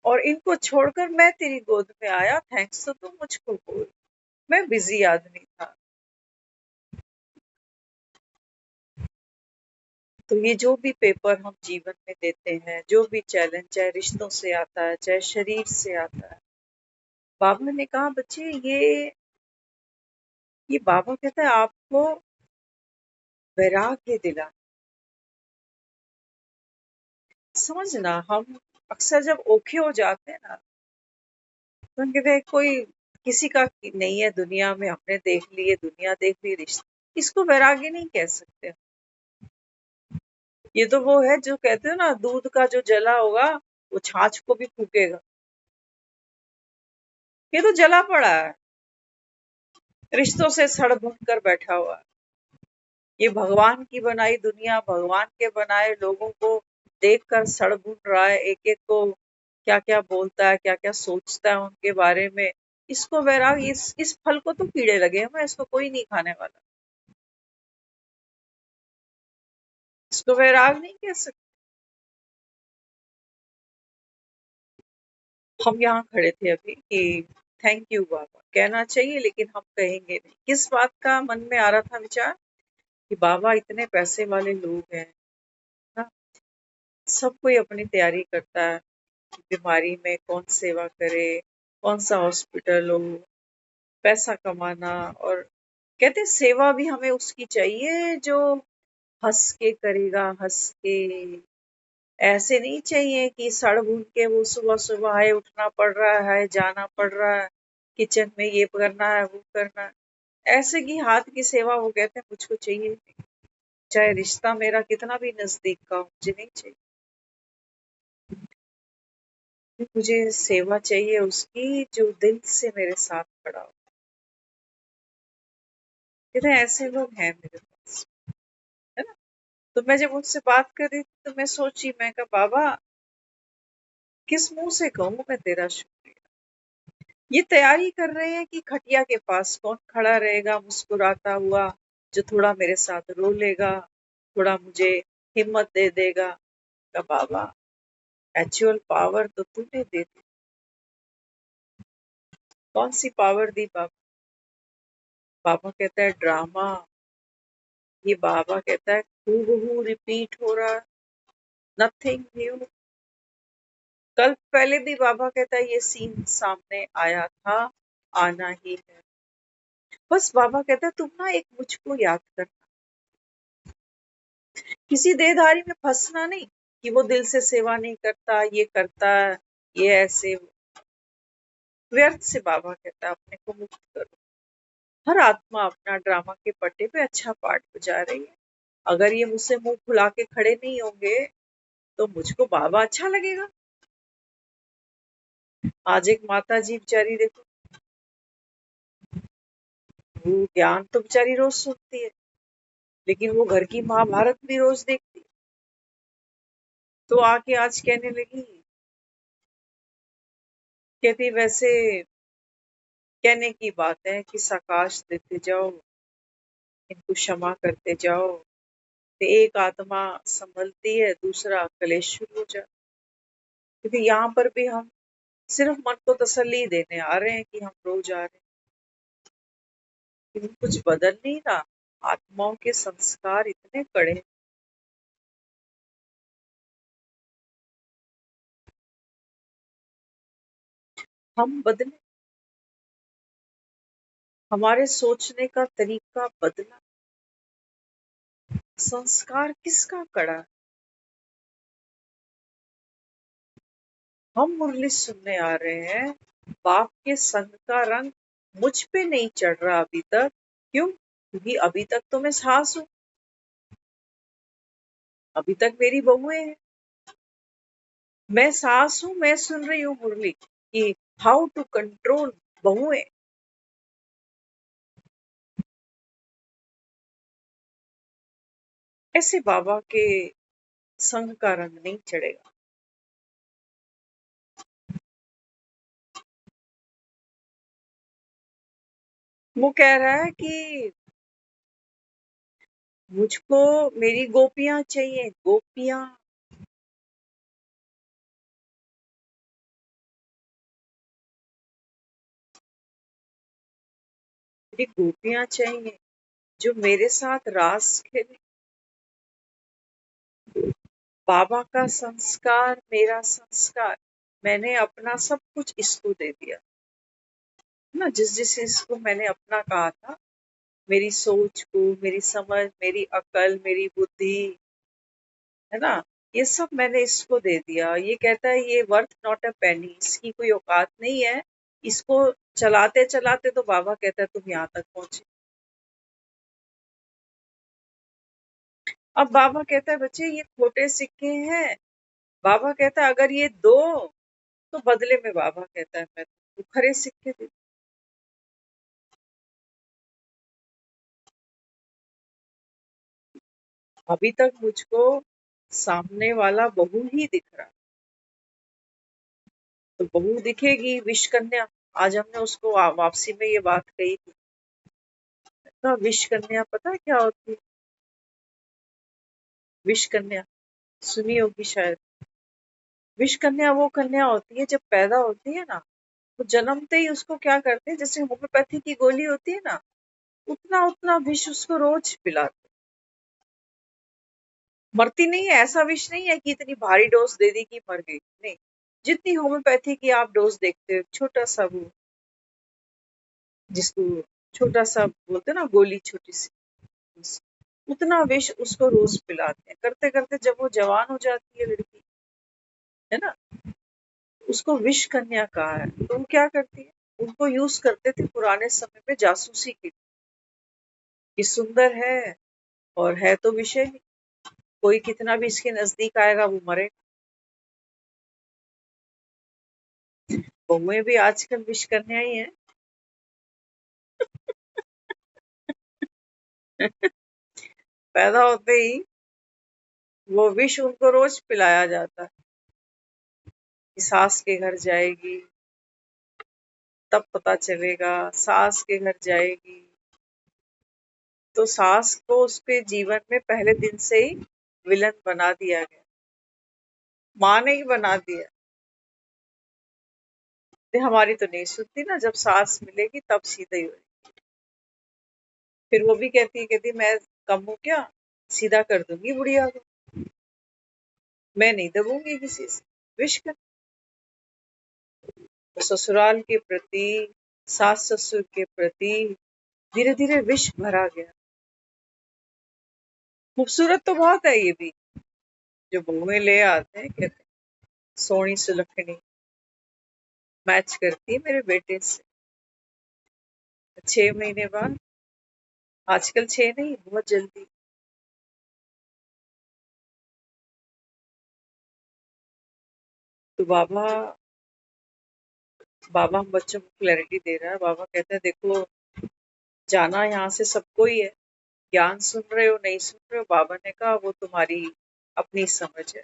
और इनको छोड़कर मैं तेरी गोद में आया, थैंक्स तो तू मुझको बोल। मैं बिजी आदमी था। तो ये जो भी पेपर हम जीवन में देते हैं, जो भी चैलेंज, चाहे रिश्तों से आता है, चाहे शरीर से आता है, बाबा ने कहा बच्चे ये बाबा कहता है आपको वैराग्य दिला। समझना, हम अक्सर जब ओखे हो जाते हैं ना, तो हम कहते हैं कोई किसी का नहीं है दुनिया में, हमने देख लिए, दुनिया देख ली, रिश्ते, इसको वैराग्य नहीं कह सकते। ये तो वो है जो कहते हैं ना, दूध का जो जला होगा वो छाछ को भी फूकेगा। ये तो जला पड़ा है, रिश्तों से सड़ भुन कर बैठा हुआ है। ये भगवान की बनाई दुनिया, भगवान के बनाए लोगों को देखकर सड़ भुन रहा है, एक एक को क्या क्या बोलता है, क्या क्या सोचता है उनके बारे में। इसको वैराग, इस फल को तो कीड़े लगे हैं, मैं इसको कोई नहीं खाने वाला, इसको वैराग नहीं कह सकते। हम यहाँ खड़े थे अभी कि थैंक यू बाबा कहना चाहिए, लेकिन हम कहेंगे नहीं। किस बात का मन में आ रहा था विचार कि बाबा इतने पैसे वाले लोग हैं ना, सब कोई अपनी तैयारी करता है कि बीमारी में कौन सेवा करे, कौन सा हॉस्पिटल हो, पैसा कमाना। और कहते हैं, सेवा भी हमें उसकी चाहिए जो हंस के करेगा, हंस के। ऐसे नहीं चाहिए कि सड़ भून के वो सुबह सुबह है उठना पड़ रहा है, जाना पड़ रहा है, किचन में ये करना है, वो करना है। ऐसे की हाथ की सेवा वो कहते हैं मुझको चाहिए नहीं। चाहे रिश्ता मेरा कितना भी नजदीक का हो, मुझे नहीं चाहिए। मुझे सेवा चाहिए उसकी जो दिल से मेरे साथ खड़ा हो। कहते हैं ऐसे लोग हैं मेरे पास, है ना। तो मैं जब उनसे बात कर रही थी तो मैं सोची, मैं कहा बाबा किस मुंह से कहूँ मैं तेरा शुक्रिया। ये तैयारी कर रहे हैं कि खटिया के पास कौन खड़ा रहेगा मुस्कुराता हुआ, जो थोड़ा मेरे साथ रो लेगा, थोड़ा मुझे हिम्मत दे देगा। का बाबा एक्चुअल पावर तो तूने दे दी। कौन सी पावर दी बाबा? बाबा कहता है ड्रामा। ये बाबा कहता है हूबहू रिपीट हो रहा, नथिंग न्यू। कल पहले भी बाबा कहता है ये सीन सामने आया था, आना ही है। बस बाबा कहता है तुम ना एक मुझको याद करना, किसी देहधारी में फंसना नहीं कि वो दिल से सेवा नहीं करता, ये करता, ये ऐसे व्यर्थ से। बाबा कहता है अपने को मुक्त करो। हर आत्मा अपना ड्रामा के पट्टे पे अच्छा पार्ट बजा रही है। अगर ये मुझसे मुंह फुला के खड़े नहीं होंगे तो मुझको बाबा अच्छा लगेगा। आज एक माता जी बेचारी देखो, वो ज्ञान तो बेचारी रोज सुनती है, लेकिन वो घर की महाभारत भी रोज देखती है। तो आके आज कहने लगी, कहती वैसे कहने की बात है कि सकाश देते जाओ, इनको क्षमा करते जाओ, तो एक आत्मा संभलती है, दूसरा कलेश शुरू हो जाता। क्योंकि यहाँ पर भी हम सिर्फ मन को तसल्ली देने आ रहे हैं कि हम रोज आ रहे हैं, लेकिन कुछ बदल नहीं रहा। आत्माओं के संस्कार इतने कड़े हैं। हम बदले, हमारे सोचने का तरीका बदला। संस्कार किसका कड़ा? हम मुरली सुनने आ रहे हैं, बाप के संग का रंग मुझ पे नहीं चढ़ रहा अभी तक। क्यों? क्योंकि अभी तक तो मैं सास हूँ, अभी तक मेरी बहुएं हैं। मैं सास हूँ, मैं सुन रही हूँ मुरली कि हाउ टू कंट्रोल बहुएं। ऐसे बाबा के संग का रंग नहीं चढ़ेगा। वो कह रहा है कि मुझको मेरी गोपियां चाहिए, गोपियां। मेरी गोपियां चाहिए जो मेरे साथ रास खेले। बाबा का संस्कार, मेरा संस्कार, मैंने अपना सब कुछ इसको दे दिया ना। जिस जिस इसको मैंने अपना कहा था, मेरी सोच को, मेरी समझ, मेरी अकल, मेरी बुद्धि, है ना, ये सब मैंने इसको दे दिया। ये कहता है ये वर्थ नॉट अ पेनी, इसकी कोई औकात नहीं है। इसको चलाते चलाते तो बाबा कहता है तुम यहाँ तक पहुंचे। अब बाबा कहता है बच्चे ये खोटे सिक्के हैं। बाबा कहता है अगर ये दो, तो बदले में बाबा कहता है मैं तुमको खरे सिक्के दे। अभी तक मुझको सामने वाला बहू ही दिख रहा, तो बहू दिखेगी विष कन्या। आज हमने उसको वापसी में ये बात कही थी ना। विष कन्या पता है क्या होती है? विष कन्या सुनी होगी शायद। विष कन्या वो कन्या होती है जब पैदा होती है ना, तो जन्मते ही उसको क्या करते हैं, जैसे होम्योपैथी की गोली होती है ना, उतना उतना विष उसको रोज पिलाते। मरती नहीं है, ऐसा विष नहीं है कि इतनी भारी डोज दे दी कि मर गई, नहीं। जितनी होम्योपैथी की आप डोज देखते हो, छोटा सा वो, जिसको छोटा सा बोलते हैं ना गोली, छोटी सी, बस उतना विष उसको रोज पिलाते हैं। करते करते जब वो जवान हो जाती है लड़की, है ना, उसको विष कन्या कहा है। तो वो क्या करती है, उनको यूज करते थे पुराने समय में जासूसी के लिए, कि सुंदर है और है तो विषय ही, कोई कितना भी इसके नजदीक आएगा वो मरे। बहुएं भी आजकल विष कन्या ही है। पैदा होते ही वो विष उनको रोज पिलाया जाता है कि सास के घर जाएगी तब पता चलेगा, सास के घर जाएगी तो सास को उसके जीवन में पहले दिन से ही विलन बना दिया गया, माँ ने ही बना दिया। हमारी तो नहीं सुनती ना, जब सास मिलेगी तब सीधा ही होगी। फिर वो भी कहती मैं कम हूँ क्या, सीधा कर दूंगी बुढ़िया को, मैं नहीं दबूंगी किसी से। विश कर। तो ससुराल के प्रति, सास ससुर के प्रति धीरे धीरे विष भरा गया। खूबसूरत तो बहुत है ये भी, जो बहुएं ले आते हैं, कहते हैं सोनी सुलखनी मैच करती है मेरे बेटे से। 6 महीने बाद, आजकल 6 नहीं, बहुत जल्दी। तो बाबा बाबा हम बच्चों को क्लैरिटी दे रहा है। बाबा कहते हैं देखो, जाना यहाँ से सबको ही है, ज्ञान सुन रहे हो नहीं सुन रहे हो, बाबा ने कहा वो तुम्हारी अपनी समझ है।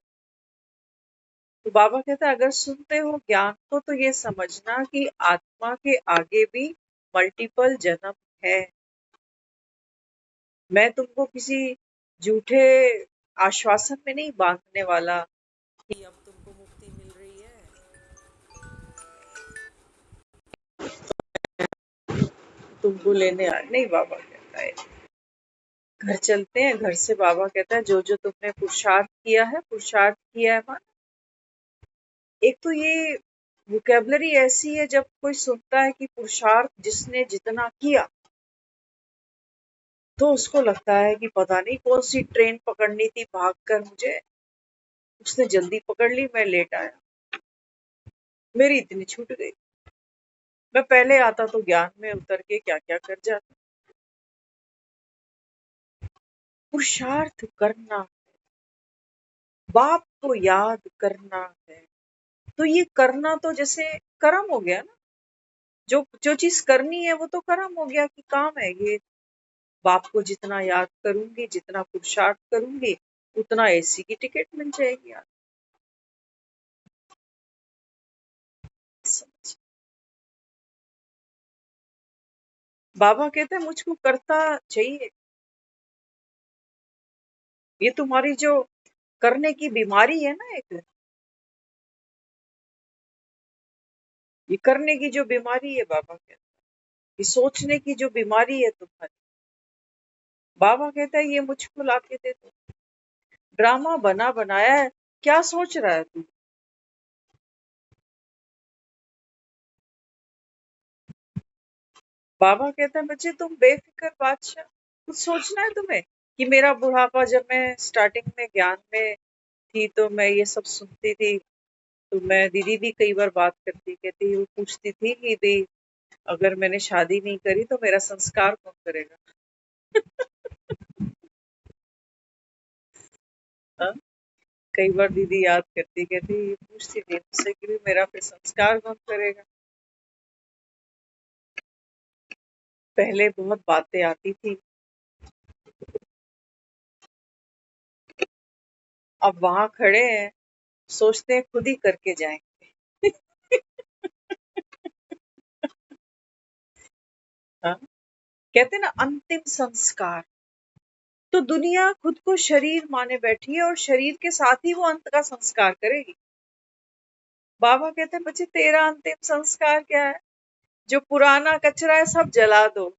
तो बाबा कहता है अगर सुनते हो ज्ञान को तो ये समझना कि आत्मा के आगे भी मल्टीपल जन्म है। मैं तुमको किसी झूठे आश्वासन में नहीं बांधने वाला कि अब तुमको मुक्ति मिल रही है, तुमको लेने आ नहीं। बाबा कहता है घर चलते हैं। घर से बाबा कहता है जो जो तुमने पुरुषार्थ किया है, पुरुषार्थ किया है मान। एक तो ये वोकेबलरी ऐसी है, जब कोई सुनता है कि पुरुषार्थ जिसने जितना किया, तो उसको लगता है कि पता नहीं कौन सी ट्रेन पकड़नी थी भागकर मुझे, उसने जल्दी पकड़ ली, मैं लेट आया, मेरी इतनी छूट गई। मैं पहले आता तो ज्ञान में उतर के क्या क्या कर जाता। पुरुषार्थ करना, बाप को याद करना है। तो ये करना तो जैसे कर्म हो गया ना, जो जो चीज करनी है वो तो कर्म हो गया कि काम है ये। बाप को जितना याद करूंगी, जितना पुरुषार्थ करूंगी, उतना एसी की टिकट मिल जाएगी। यार समझ। बाबा कहते हैं मुझको करता चाहिए। ये तुम्हारी जो करने की बीमारी है ना, एक ये करने की जो बीमारी है, बाबा कहते हैं ये सोचने की जो बीमारी है तुम्हारी, बाबा कहता है ये मुझको लाके दे दो। ड्रामा बना बनाया है, क्या सोच रहा है तू। बाबा कहता है बच्चे तुम बेफिक्र बादशाह, कुछ सोचना है तुम्हें कि मेरा बुढ़ापा, जब मैं स्टार्टिंग में ज्ञान में थी तो मैं ये सब सुनती थी। तो मैं दीदी भी कई बार बात करती, कहती वो पूछती थी कि भाई अगर मैंने शादी नहीं करी तो मेरा संस्कार कौन करेगा। हाँ? कई बार दीदी याद करती, कहती ये पूछती थी मुझसे कि भी मेरा फिर संस्कार कौन करेगा। पहले बहुत बातें आती थी, अब वहां खड़े हैं, सोचते हैं खुद ही करके जाएंगे। हाँ? कहते हैं ना अंतिम संस्कार। तो दुनिया खुद को शरीर माने बैठी है और शरीर के साथ ही वो अंत का संस्कार करेगी। बाबा कहते हैं बच्चे तेरा अंतिम संस्कार क्या है, जो पुराना कचरा है सब जला दो,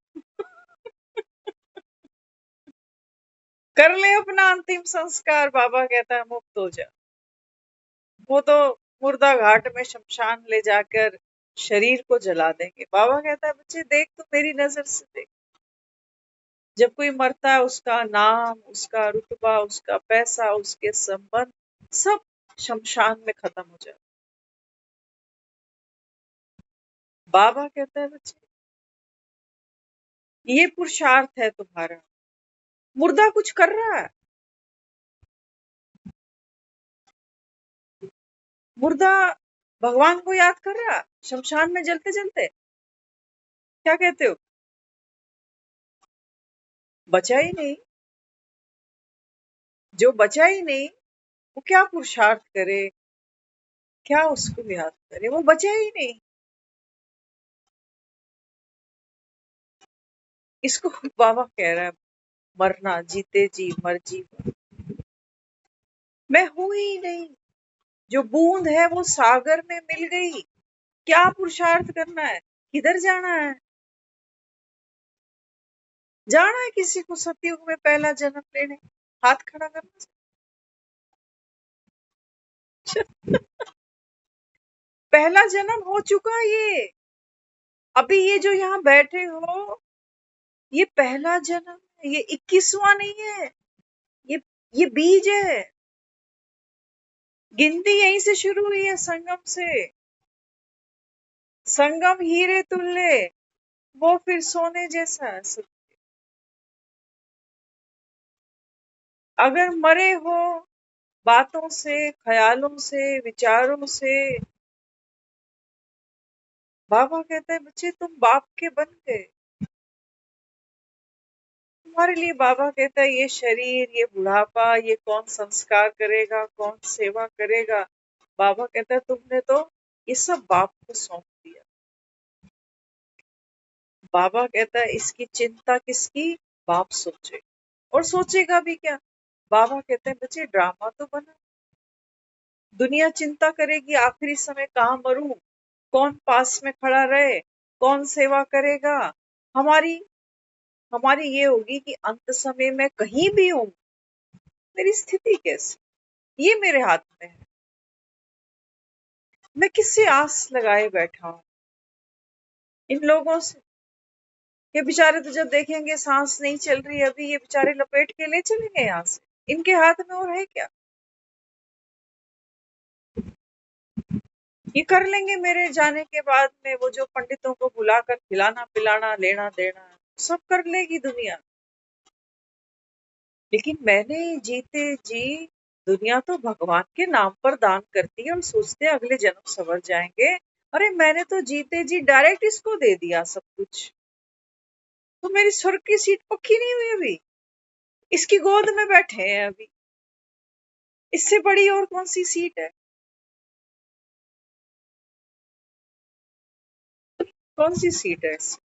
कर ले अपना अंतिम संस्कार। बाबा कहता है मुक्त हो जा। वो तो मुर्दा घाट में शमशान ले जाकर शरीर को जला देंगे। बाबा कहता है बच्चे देख, तो मेरी नजर से देख, जब कोई मरता है उसका नाम, उसका रुतबा, उसका पैसा, उसके संबंध सब शमशान में खत्म हो जाता। बाबा कहता है बच्चे ये पुरुषार्थ है तुम्हारा। मुर्दा कुछ कर रहा है, मुर्दा भगवान को याद कर रहा है शमशान में जलते जलते। क्या कहते हो, बचा ही नहीं। जो बचा ही नहीं, वो क्या पुरुषार्थ करे, क्या उसको याद करे, वो बचा ही नहीं। इसको बाबा कह रहा है मरना, जीते जी मर जी। मैं हूं ही नहीं। जो बूंद है वो सागर में मिल गई। क्या पुरुषार्थ करना है, किधर जाना है? जाना है किसी को सतयुग में पहला जन्म लेने, हाथ खड़ा करना। पहला जन्म हो चुका ये। अभी ये जो यहाँ बैठे हो, ये पहला जन्म है, ये 21वां नहीं है। ये ये बीज है। गिनती यहीं से शुरू हुई है, संगम से। संगम हीरे तुल्य, वो फिर सोने जैसा है। अगर मरे हो बातों से, ख्यालों से, विचारों से, बाबा कहता है बच्चे तुम बाप के बन गए। तुम्हारे लिए बाबा कहता है ये शरीर, ये बुढ़ापा, ये कौन संस्कार करेगा, कौन सेवा करेगा। बाबा कहता है तुमने तो ये सब बाप को सौंप दिया। बाबा कहता है इसकी चिंता किसकी, बाप सोचे। और सोचेगा भी क्या? बाबा कहते हैं बच्चे ड्रामा तो बना। दुनिया चिंता करेगी आखिरी समय कहाँ मरूं, कौन पास में खड़ा रहे, कौन सेवा करेगा। हमारी हमारी ये होगी कि अंत समय में कहीं भी हूं, मेरी स्थिति कैसी, ये मेरे हाथ में है। मैं किससे आस लगाए बैठा हूं? इन लोगों से। ये बेचारे तो जब देखेंगे सांस नहीं चल रही अभी, ये बेचारे लपेट के ले चलेंगे यहाँ से। इनके हाथ में और है क्या? ये कर लेंगे मेरे जाने के बाद में, वो जो पंडितों को बुलाकर खिलाना पिलाना लेना देना, सब कर लेगी दुनिया। लेकिन मैंने जीते जी, दुनिया तो भगवान के नाम पर दान करती है और सोचते हैं अगले जन्म संवर जाएंगे। अरे मैंने तो जीते जी डायरेक्ट इसको दे दिया सब कुछ। तो मेरी स्वर्ग की सीट पक्की नहीं हुई अभी, इसकी गोद में बैठे हैं अभी। इससे बड़ी और कौन सी सीट है? कौन सी सीट है इससे?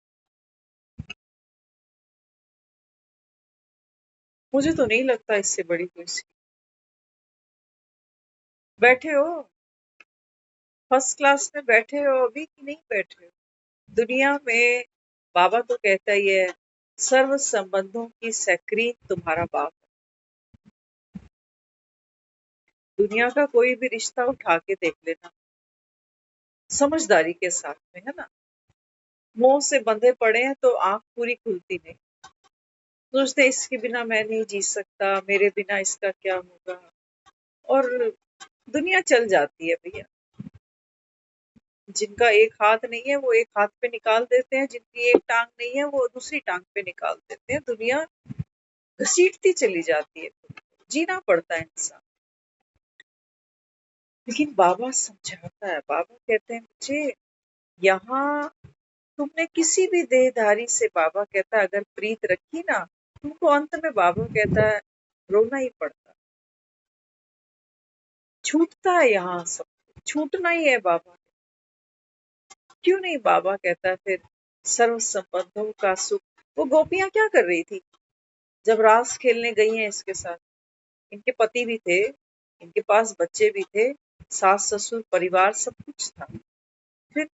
मुझे तो नहीं लगता इससे बड़ी कोई सीट। बैठे हो, फर्स्ट क्लास में बैठे हो अभी कि नहीं बैठे हो? दुनिया में बाबा तो कहता ही है, सर्व संबंधों की सक्रीन तुम्हारा बाप है। दुनिया का कोई भी रिश्ता उठा के देख लेना, समझदारी के साथ में, है ना। मोह से बंधे पड़े हैं तो आंख पूरी खुलती नहीं। सोचते इसके बिना मैं नहीं जी सकता, मेरे बिना इसका क्या होगा। और दुनिया चल जाती है भैया। जिनका एक हाथ नहीं है वो एक हाथ पे निकाल देते हैं, जिनकी एक टांग नहीं है वो दूसरी टांग पे निकाल देते हैं। दुनिया घसीटती चली जाती है, जीना पड़ता है इंसान। लेकिन बाबा समझाता है, बाबा कहते हैं मुझे यहाँ तुमने किसी भी देहधारी से, बाबा कहता है अगर प्रीत रखी ना, तुमको अंत में बाबा कहता है रोना ही पड़ता। छूटता है यहाँ सब, छूटना ही है बाबा। क्यों नहीं? बाबा कहता है फिर सर्व संबंधों का सुख। वो गोपियां क्या कर रही थी जब रास खेलने गई हैं इसके साथ? इनके पति भी थे, इनके पास बच्चे भी थे, सास ससुर परिवार सब कुछ था। फिर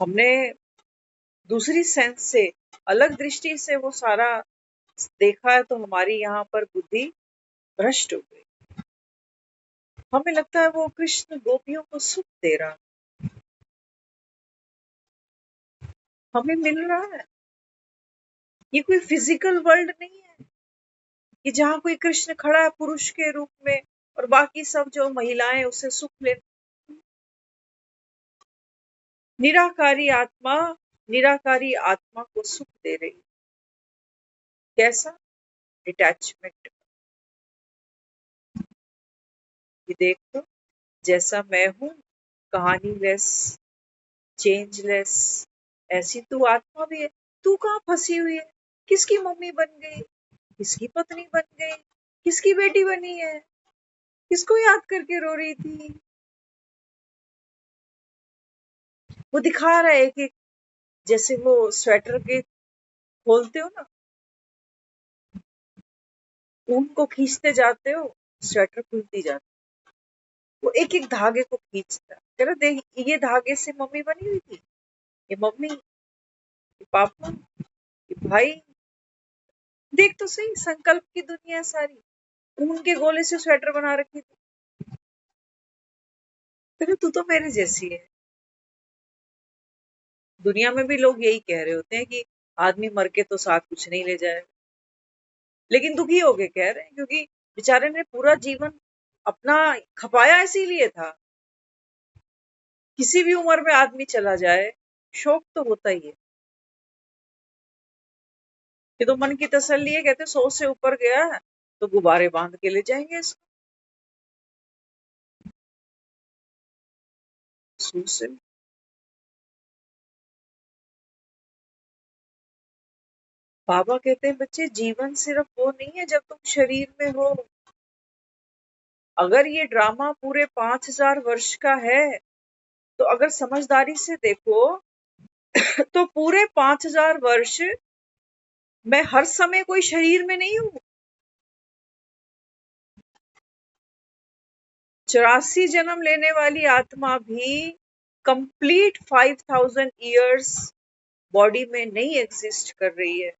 हमने दूसरी सेंस से, अलग दृष्टि से वो सारा देखा है, तो हमारी यहाँ पर बुद्धि भ्रष्ट हो गई। हमें लगता है वो कृष्ण गोपियों को सुख दे रहा, हमें मिल रहा है। ये कोई फिजिकल वर्ल्ड नहीं है कि जहाँ कोई कृष्ण खड़ा है पुरुष के रूप में और बाकी सब जो महिलाएं उसे सुख ले। निराकारी आत्मा, निराकारी आत्मा को सुख दे रही। कैसा? डिटैचमेंट। ये देख तो, जैसा मैं हूं, कहानी लेस, चेंजलेस, ऐसी तू आत्मा भी है। तू कहाँ फंसी हुई है? किसकी मम्मी बन गई, किसकी पत्नी बन गई, किसकी बेटी बनी है, किसको याद करके रो रही थी? वो दिखा रहा है कि जैसे वो स्वेटर के खोलते हो ना, ऊन को खींचते जाते हो, स्वेटर खुलती जाती, वो एक एक धागे को खींचता, कह रहा देख ये धागे से मम्मी बनी हुई थी, ये मम्मी, ये पापा, ये भाई, देख तो सही संकल्प की दुनिया सारी, ऊन के गोले से स्वेटर बना रखी थी, फिर तू तो मेरे जैसी है। दुनिया में भी लोग यही कह रहे होते हैं कि आदमी मर के तो साथ कुछ नहीं ले जाए, लेकिन दुखी होके कह रहे हैं क्योंकि बेचारे ने पूरा जीवन अपना खपाया इसीलिए था। किसी भी उम्र में आदमी चला जाए, शौक तो होता ही है। ये तो मन की तसल्ली है, कहते 100 से ऊपर गया है तो गुब्बारे बांध के ले जाएंगे इसको, 100 से। बाबा कहते हैं बच्चे जीवन सिर्फ वो नहीं है जब तुम शरीर में हो, अगर ये ड्रामा पूरे 5000 वर्ष का है तो अगर समझदारी से देखो तो पूरे 5000 वर्ष मैं हर समय कोई शरीर में नहीं हूं। 84 जन्म लेने वाली आत्मा भी कंप्लीट 5000 ईयर्स बॉडी में नहीं एग्जिस्ट कर रही है।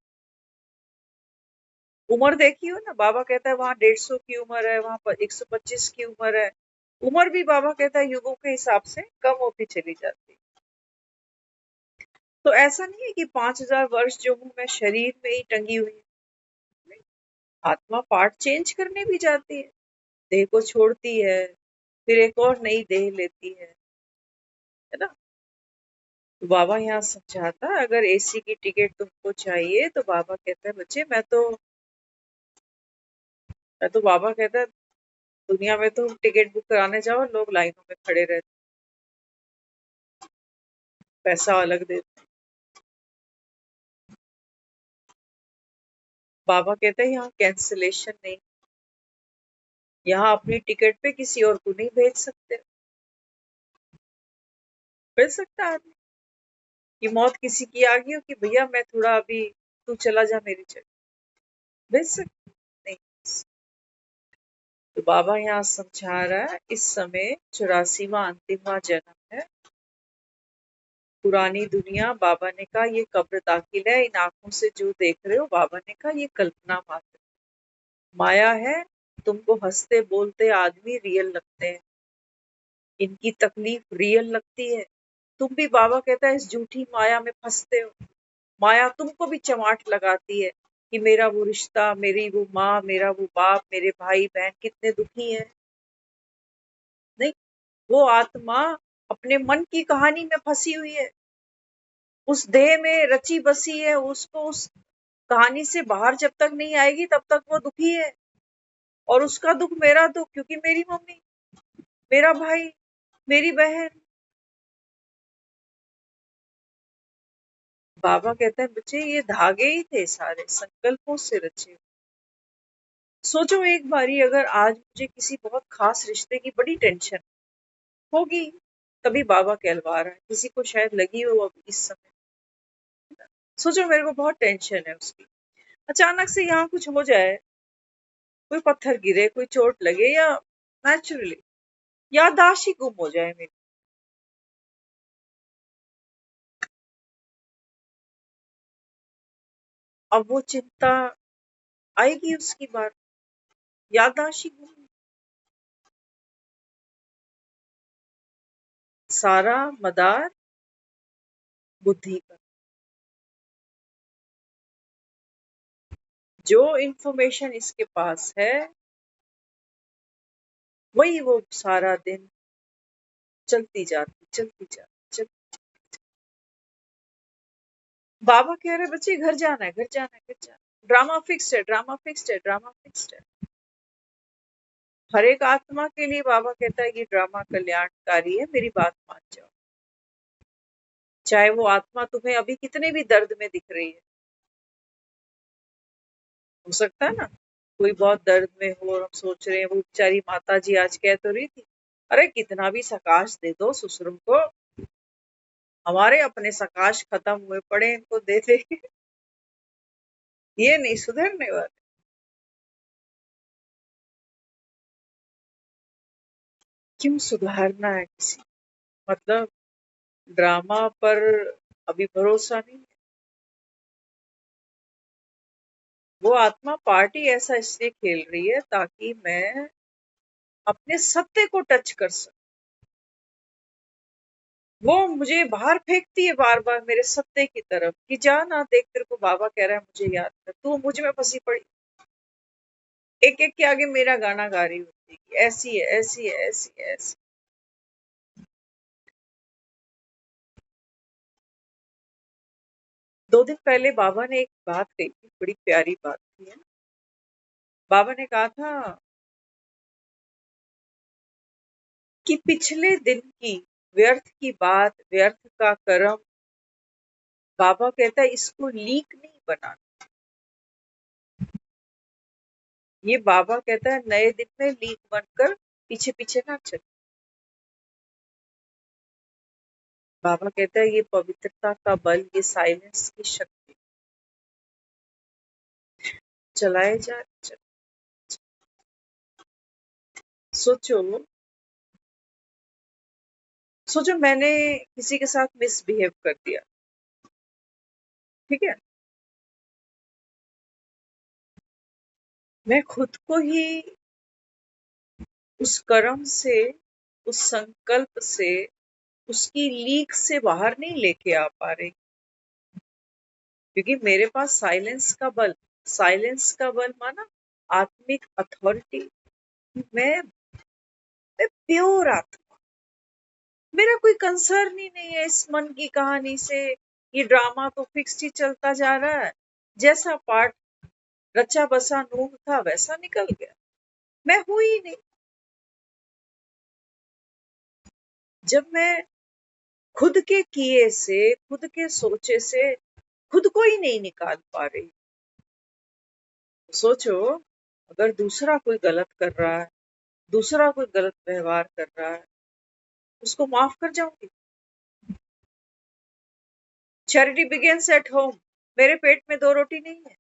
उम्र देखी हो ना, बाबा कहता है वहां 150 की उम्र है, वहां पर 125 की उम्र है। उम्र भी बाबा कहता है युगों के हिसाब से कम होती चली जाती है। तो ऐसा नहीं है कि 5000 वर्ष जो हूं मैं शरीर में ही टंगी हुई हूं। नहीं, आत्मा पार्ट चेंज करने भी जाती है, देह को छोड़ती है, फिर एक और नई देह लेती है ना। तो बाबा यहाँ समझाता है अगर एसी की टिकट तुमको चाहिए तो बाबा कहता है बच्चे मैं तो बाबा कहता है दुनिया में तो टिकट बुक कराने जाओ लोग लाइनों में खड़े रहते, पैसा अलग देते। बाबा कहते हैं यहाँ कैंसिलेशन नहीं, यहाँ अपनी टिकट पे किसी और को नहीं भेज सकते। भेज सकता है आदमी कि मौत किसी की आ गई हो कि भैया मैं थोड़ा अभी, तू चला जा मेरी जगह, भेज सकते नहीं। तो बाबा यहाँ समझा रहा है इस समय 84वां अंतिमवां जन्म है। पुरानी दुनिया, बाबा ने कहा ये कब्र दाखिल है, इन आंखों से जो देख रहे हो बाबा ने कहा ये कल्पना मात्र, माया है। तुमको हंसते बोलते आदमी रियल लगते हैं, इनकी तकलीफ रियल लगती है। तुम भी बाबा कहता है इस झूठी माया में फंसते हो, माया तुमको भी चमाट लगाती है कि मेरा वो रिश्ता, मेरी वो माँ, मेरा वो बाप, मेरे भाई बहन कितने दुखी हैं। नहीं, वो आत्मा अपने मन की कहानी में फंसी हुई है, उस देह में रची बसी है, उसको उस कहानी से बाहर जब तक नहीं आएगी तब तक वो दुखी है। और उसका दुख मेरा दुख, क्योंकि मेरी मम्मी, मेरा भाई, मेरी बहन। बाबा कहते हैं बच्चे ये धागे ही थे सारे संकल्पों से रचे। सोचो एक बारी अगर आज मुझे किसी बहुत खास रिश्ते की बड़ी टेंशन होगी, तभी बाबा कहलवा रहा है, किसी को शायद लगी हो अब इस समय। सोचो मेरे को बहुत टेंशन है उसकी, अचानक से यहाँ कुछ हो जाए, कोई पत्थर गिरे, कोई चोट लगे, या नेचुरली याददाश्त ही गुम हो जाए मेरी, अब वो चिंता आएगी उसकी बात, याददाश्त ही गुम। सारा मदार बुद्धि पर, जो इंफॉर्मेशन इसके पास है वही वो सारा दिन चलती जाती। बाबा कह रहे बच्चे घर जाना है, घर जाना है, घर जाना है। ड्रामा फिक्स्ड है, ड्रामा फिक्स्ड है, ड्रामा फिक्स्ड है। हर एक आत्मा के लिए बाबा कहता है कि ड्रामा कल्याणकारी है, मेरी बात मान जाओ। चाहे वो आत्मा तुम्हें अभी कितने भी दर्द में दिख रही है, हो सकता है ना कोई बहुत दर्द में हो और हम सोच रहे हैं वो बेचारी माता जी आज कह तो रही थी, अरे कितना भी सकाश दे दो ससुरों को, हमारे अपने सकाश खत्म हुए पड़े, इनको दे दे ये नहीं सुधरने वाले। क्यों सुधारना है किसी, मतलब ड्रामा पर अभी भरोसा नहीं है। वो आत्मा पार्टी ऐसा इसलिए खेल रही है ताकि मैं अपने सत्य को टच कर सकूं। वो मुझे बाहर फेंकती है बार बार मेरे सत्य की तरफ कि जा ना देख, तेरे को बाबा कह रहा है मुझे याद कर, तू मुझ में फंसी पड़ी। एक एक के आगे मेरा गाना गा रही होती है कि ऐसी है, ऐसी है, ऐसी है, ऐसी। 2 दिन पहले बाबा ने एक बात कही थी, बड़ी प्यारी बात थी है। बाबा ने कहा था कि पिछले दिन की व्यर्थ की बात, व्यर्थ का कर्म, बाबा कहता है इसको लीक नहीं बनाना। ये बाबा कहता है नए दिन में लीक बनकर पीछे पीछे ना चल। बाबा कहता है ये पवित्रता का बल, ये साइलेंस की शक्ति, चलाए जा सोचो, सोचो मैंने किसी के साथ मिसबिहेव कर दिया, ठीक है, मैं खुद को ही उस कर्म से, उस संकल्प से, उसकी लीक से बाहर नहीं लेके आ पा रही, क्योंकि मेरे पास साइलेंस का बल, साइलेंस का बल माना आत्मिक अथॉरिटी। मैं प्योर आत्मा, मेरा कोई कंसर्न ही नहीं है इस मन की कहानी से। ये ड्रामा तो फिक्स ही चलता जा रहा है, जैसा पार्ट रचा बसा नूह था वैसा निकल गया, मैं हुई ही नहीं। जब मैं खुद के किए से, खुद के सोचे से खुद को ही नहीं निकाल पा रही, सोचो अगर दूसरा कोई गलत कर रहा है, दूसरा कोई गलत व्यवहार कर रहा है, उसको माफ कर जाऊंगी। Charity begins at home. मेरे पेट में 2 रोटी नहीं है,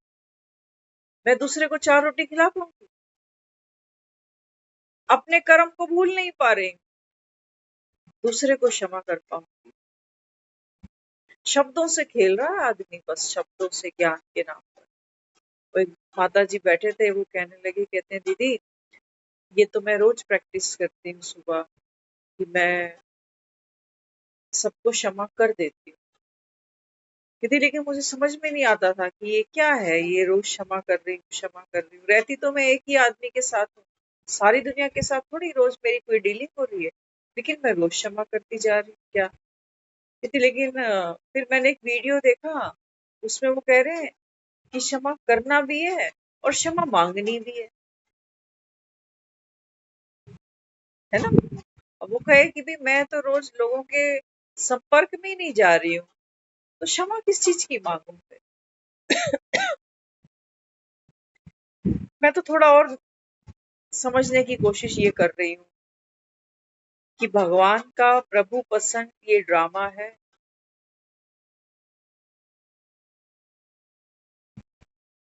मैं दूसरे को 4 रोटी खिला पाऊंगी? अपने कर्म को भूल नहीं पा रही, दूसरे को क्षमा कर पाऊंगी? शब्दों से खेल रहा है आदमी, बस शब्दों से, ज्ञान के नाम पर। वो एक माता जी बैठे थे, वो कहने लगे, कहते हैं दीदी ये तो मैं रोज प्रैक्टिस करती हूँ सुबह कि मैं सबको क्षमा कर देती हूँ, कहती लेकिन मुझे समझ में नहीं आता था कि ये क्या है, ये रोज क्षमा कर रही हूँ, क्षमा कर रही हूँ, रहती तो मैं एक ही आदमी के साथ हूँ, सारी दुनिया के साथ थोड़ी रोज मेरी कोई डीलिंग हो रही है, लेकिन मैं रोज क्षमा करती जा रही हूँ क्या? कहती लेकिन फिर मैंने एक वीडियो देखा, उसमें वो कह रहे हैं कि क्षमा करना भी है और क्षमा मांगनी भी है ना? अब वो कहे कि भी मैं तो रोज लोगों के संपर्क में ही नहीं जा रही हूँ, तो क्षमा किस चीज की मांगू फिर? मैं तो थोड़ा और समझने की कोशिश ये कर रही हूँ कि भगवान का प्रभु पसंद ये ड्रामा है,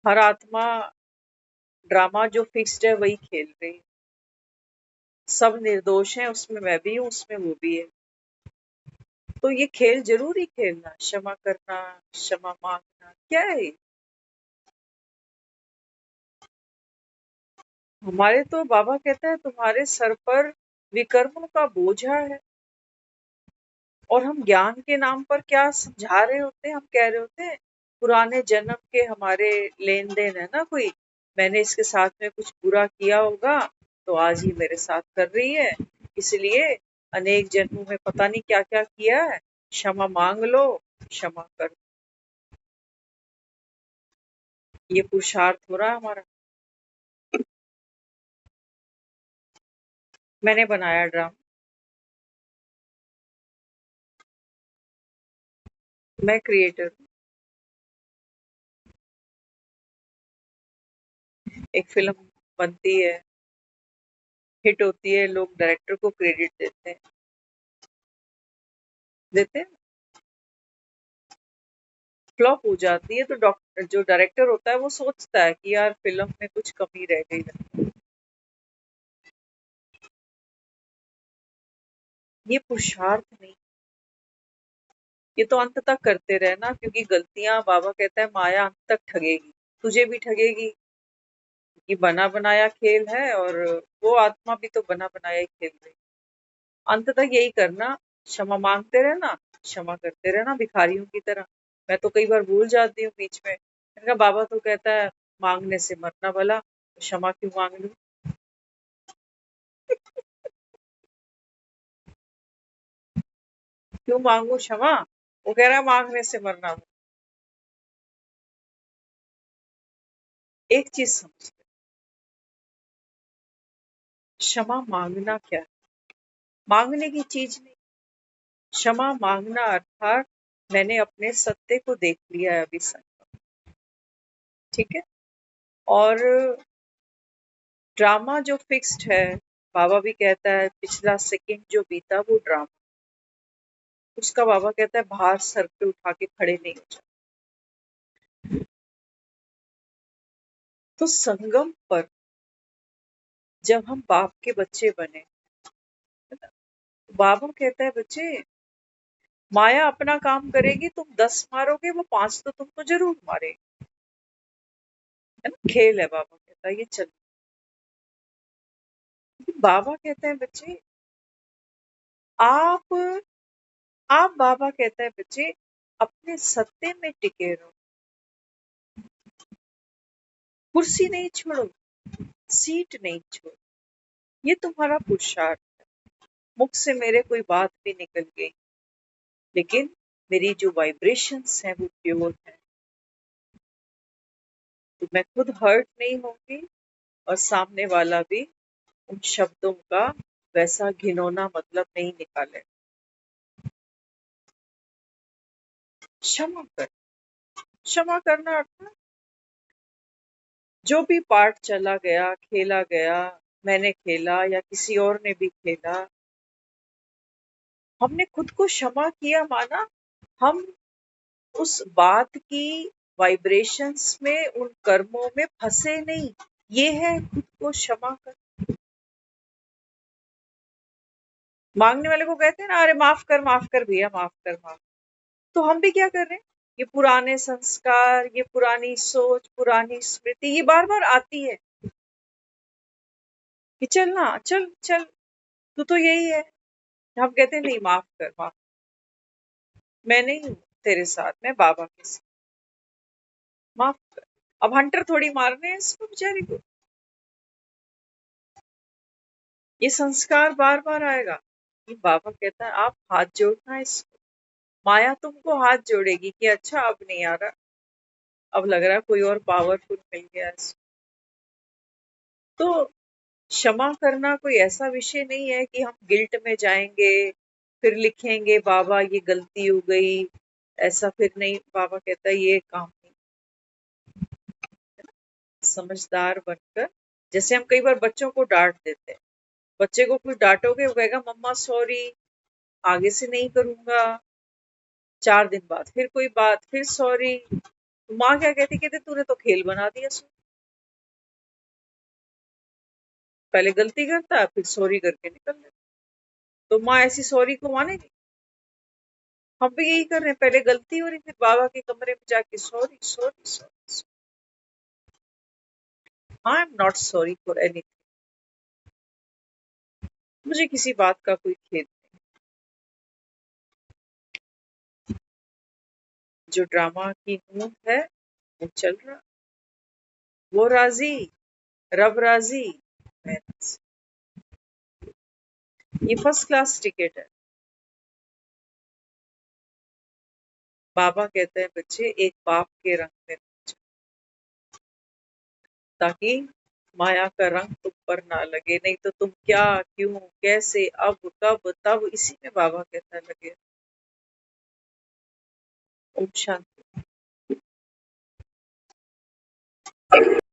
हर आत्मा ड्रामा जो फिक्स्ड है वही खेल रही है, सब निर्दोष हैं, उसमें मैं भी हूँ, उसमें वो भी है, तो ये खेल जरूरी खेलना, क्षमा करना, क्षमा मांगना क्या है ये? हमारे तो बाबा कहता है तुम्हारे सर पर विकर्मों का बोझा है, और हम ज्ञान के नाम पर क्या समझा रहे होते हैं, हम कह रहे होते हैं पुराने जन्म के हमारे लेन देन है ना कोई, मैंने इसके साथ में कुछ बुरा किया होगा तो आज ही मेरे साथ कर रही है, इसलिए अनेक जन्मों में पता नहीं क्या क्या किया है, क्षमा मांग लो, क्षमा कर। ये पुरुषार्थ हो रहा है हमारा। मैंने बनाया ड्रामा, मैं क्रिएटर हूँ। एक फिल्म बनती है, हिट होती है, लोग डायरेक्टर को क्रेडिट देते हैं, देते हैं, फ्लॉप हो जाती है तो डॉक्टर जो डायरेक्टर होता है वो सोचता है कि यार फिल्म में कुछ कमी रह गई है। ये पुरुषार्थ नहीं, ये तो अंत तक करते रहना, क्योंकि गलतियां बाबा कहता है माया अंत तक ठगेगी, तुझे भी ठगेगी। ये बना बनाया खेल है और वो आत्मा भी तो बना बनाया ही खेल रही। अंत तक यही करना, क्षमा मांगते रहना, क्षमा करते रहना भिखारियों की तरह। मैं तो कई बार भूल जाती हूँ बीच में, मैंने कहा बाबा तो कहता है मांगने से मरना भला, तो क्षमा क्यों मांग लूं। क्यों मांगू क्षमा, वो कह रहा है मांगने से मरना। एक चीज समझ, क्षमा मांगना क्या है, मांगने की चीज नहीं। क्षमा मांगना अर्थात मैंने अपने सत्य को देख लिया है अभी संग, ठीक है। और ड्रामा जो फिक्स्ड है, बाबा भी कहता है पिछला सेकंड जो बीता वो ड्रामा, उसका बाबा कहता है बाहर सर पे उठा के खड़े नहीं हो जाते। तो संगम पर जब हम बाप के बच्चे बने, है ना, बाबा कहता है बच्चे माया अपना काम करेगी, तुम 10 मारोगे वो 5 तो तुमको जरूर मारे, है ना, खेल है। बाबा कहता है ये चल, बाबा कहता है बच्चे आप बाबा कहता है बच्चे अपने सत्य में टिके रहो, कुर्सी नहीं छोड़ो, सीट नहीं छोड़ो, ये तुम्हारा पुरुषार्थ है। मुख से मेरे कोई बात भी निकल गई, लेकिन मेरी जो वाइब्रेशंस हैं वो प्योर है, तो मैं खुद हर्ट नहीं होंगी और सामने वाला भी उन शब्दों का वैसा घिनौना मतलब नहीं निकाले। क्षमा कर, क्षमा करना अर्थात जो भी पार्ट चला गया, खेला गया, मैंने खेला या किसी और ने भी खेला, हमने खुद को क्षमा किया, माना हम उस बात की वाइब्रेशंस में, उन कर्मों में फंसे नहीं। ये है खुद को क्षमा कर। मांगने वाले को कहते हैं ना, अरे माफ कर भैया, माफ कर, माफ। तो हम भी क्या कर रहे हैं, ये पुराने संस्कार, ये पुरानी सोच, पुरानी स्मृति, ये बार बार आती है कि चल ना, चल चल, तू तो यही है। हम कहते हैं नहीं, माफ कर, माफ। मैं नहीं हूं तेरे साथ, मैं बाबा के साथ, माफ कर। अब हंटर थोड़ी मारने हैं इसको बेचारी को, ये संस्कार बार बार आएगा। ये बाबा कहता है आप हाथ जोड़ना इसको, माया तुमको हाथ जोड़ेगी कि अच्छा अब नहीं आ रहा, अब लग रहा है कोई और पावरफुल मिल गया है इसको। तो क्षमा करना कोई ऐसा विषय नहीं है कि हम गिल्ट में जाएंगे, फिर लिखेंगे बाबा ये गलती हो गई, ऐसा फिर नहीं। बाबा कहता है ये काम नहीं। समझदार बनकर, जैसे हम कई बार बच्चों को डांट देते हैं, बच्चे को कुछ डांटोगे वो कहेगा मम्मा सॉरी, आगे से नहीं करूंगा। 4 दिन बाद फिर कोई बात, फिर सॉरी। तो माँ क्या कहती, कहती तूने तो खेल बना दिया सो, पहले गलती करता है फिर सॉरी करके निकल जाता। तो माँ ऐसी सॉरी को मानेगी। हम भी यही कर रहे हैं, पहले गलती हो रही फिर बाबा के कमरे में जाके sorry sorry sorry. I am not sorry for anything, मुझे किसी बात का कोई खेद नहीं। जो ड्रामा की नूंद है वो चल रहा, वो राजी, रब राजी, मैं राजी। ये फर्स्ट क्लास टिकट है। बाबा कहते हैं बच्चे एक बाप के रंग में नाचो, ताकि माया का रंग तुम पर ना लगे, नहीं तो तुम क्या, क्यों, कैसे, अब, कब, तब, इसी में बाबा कहता है लगे। ओम शांति।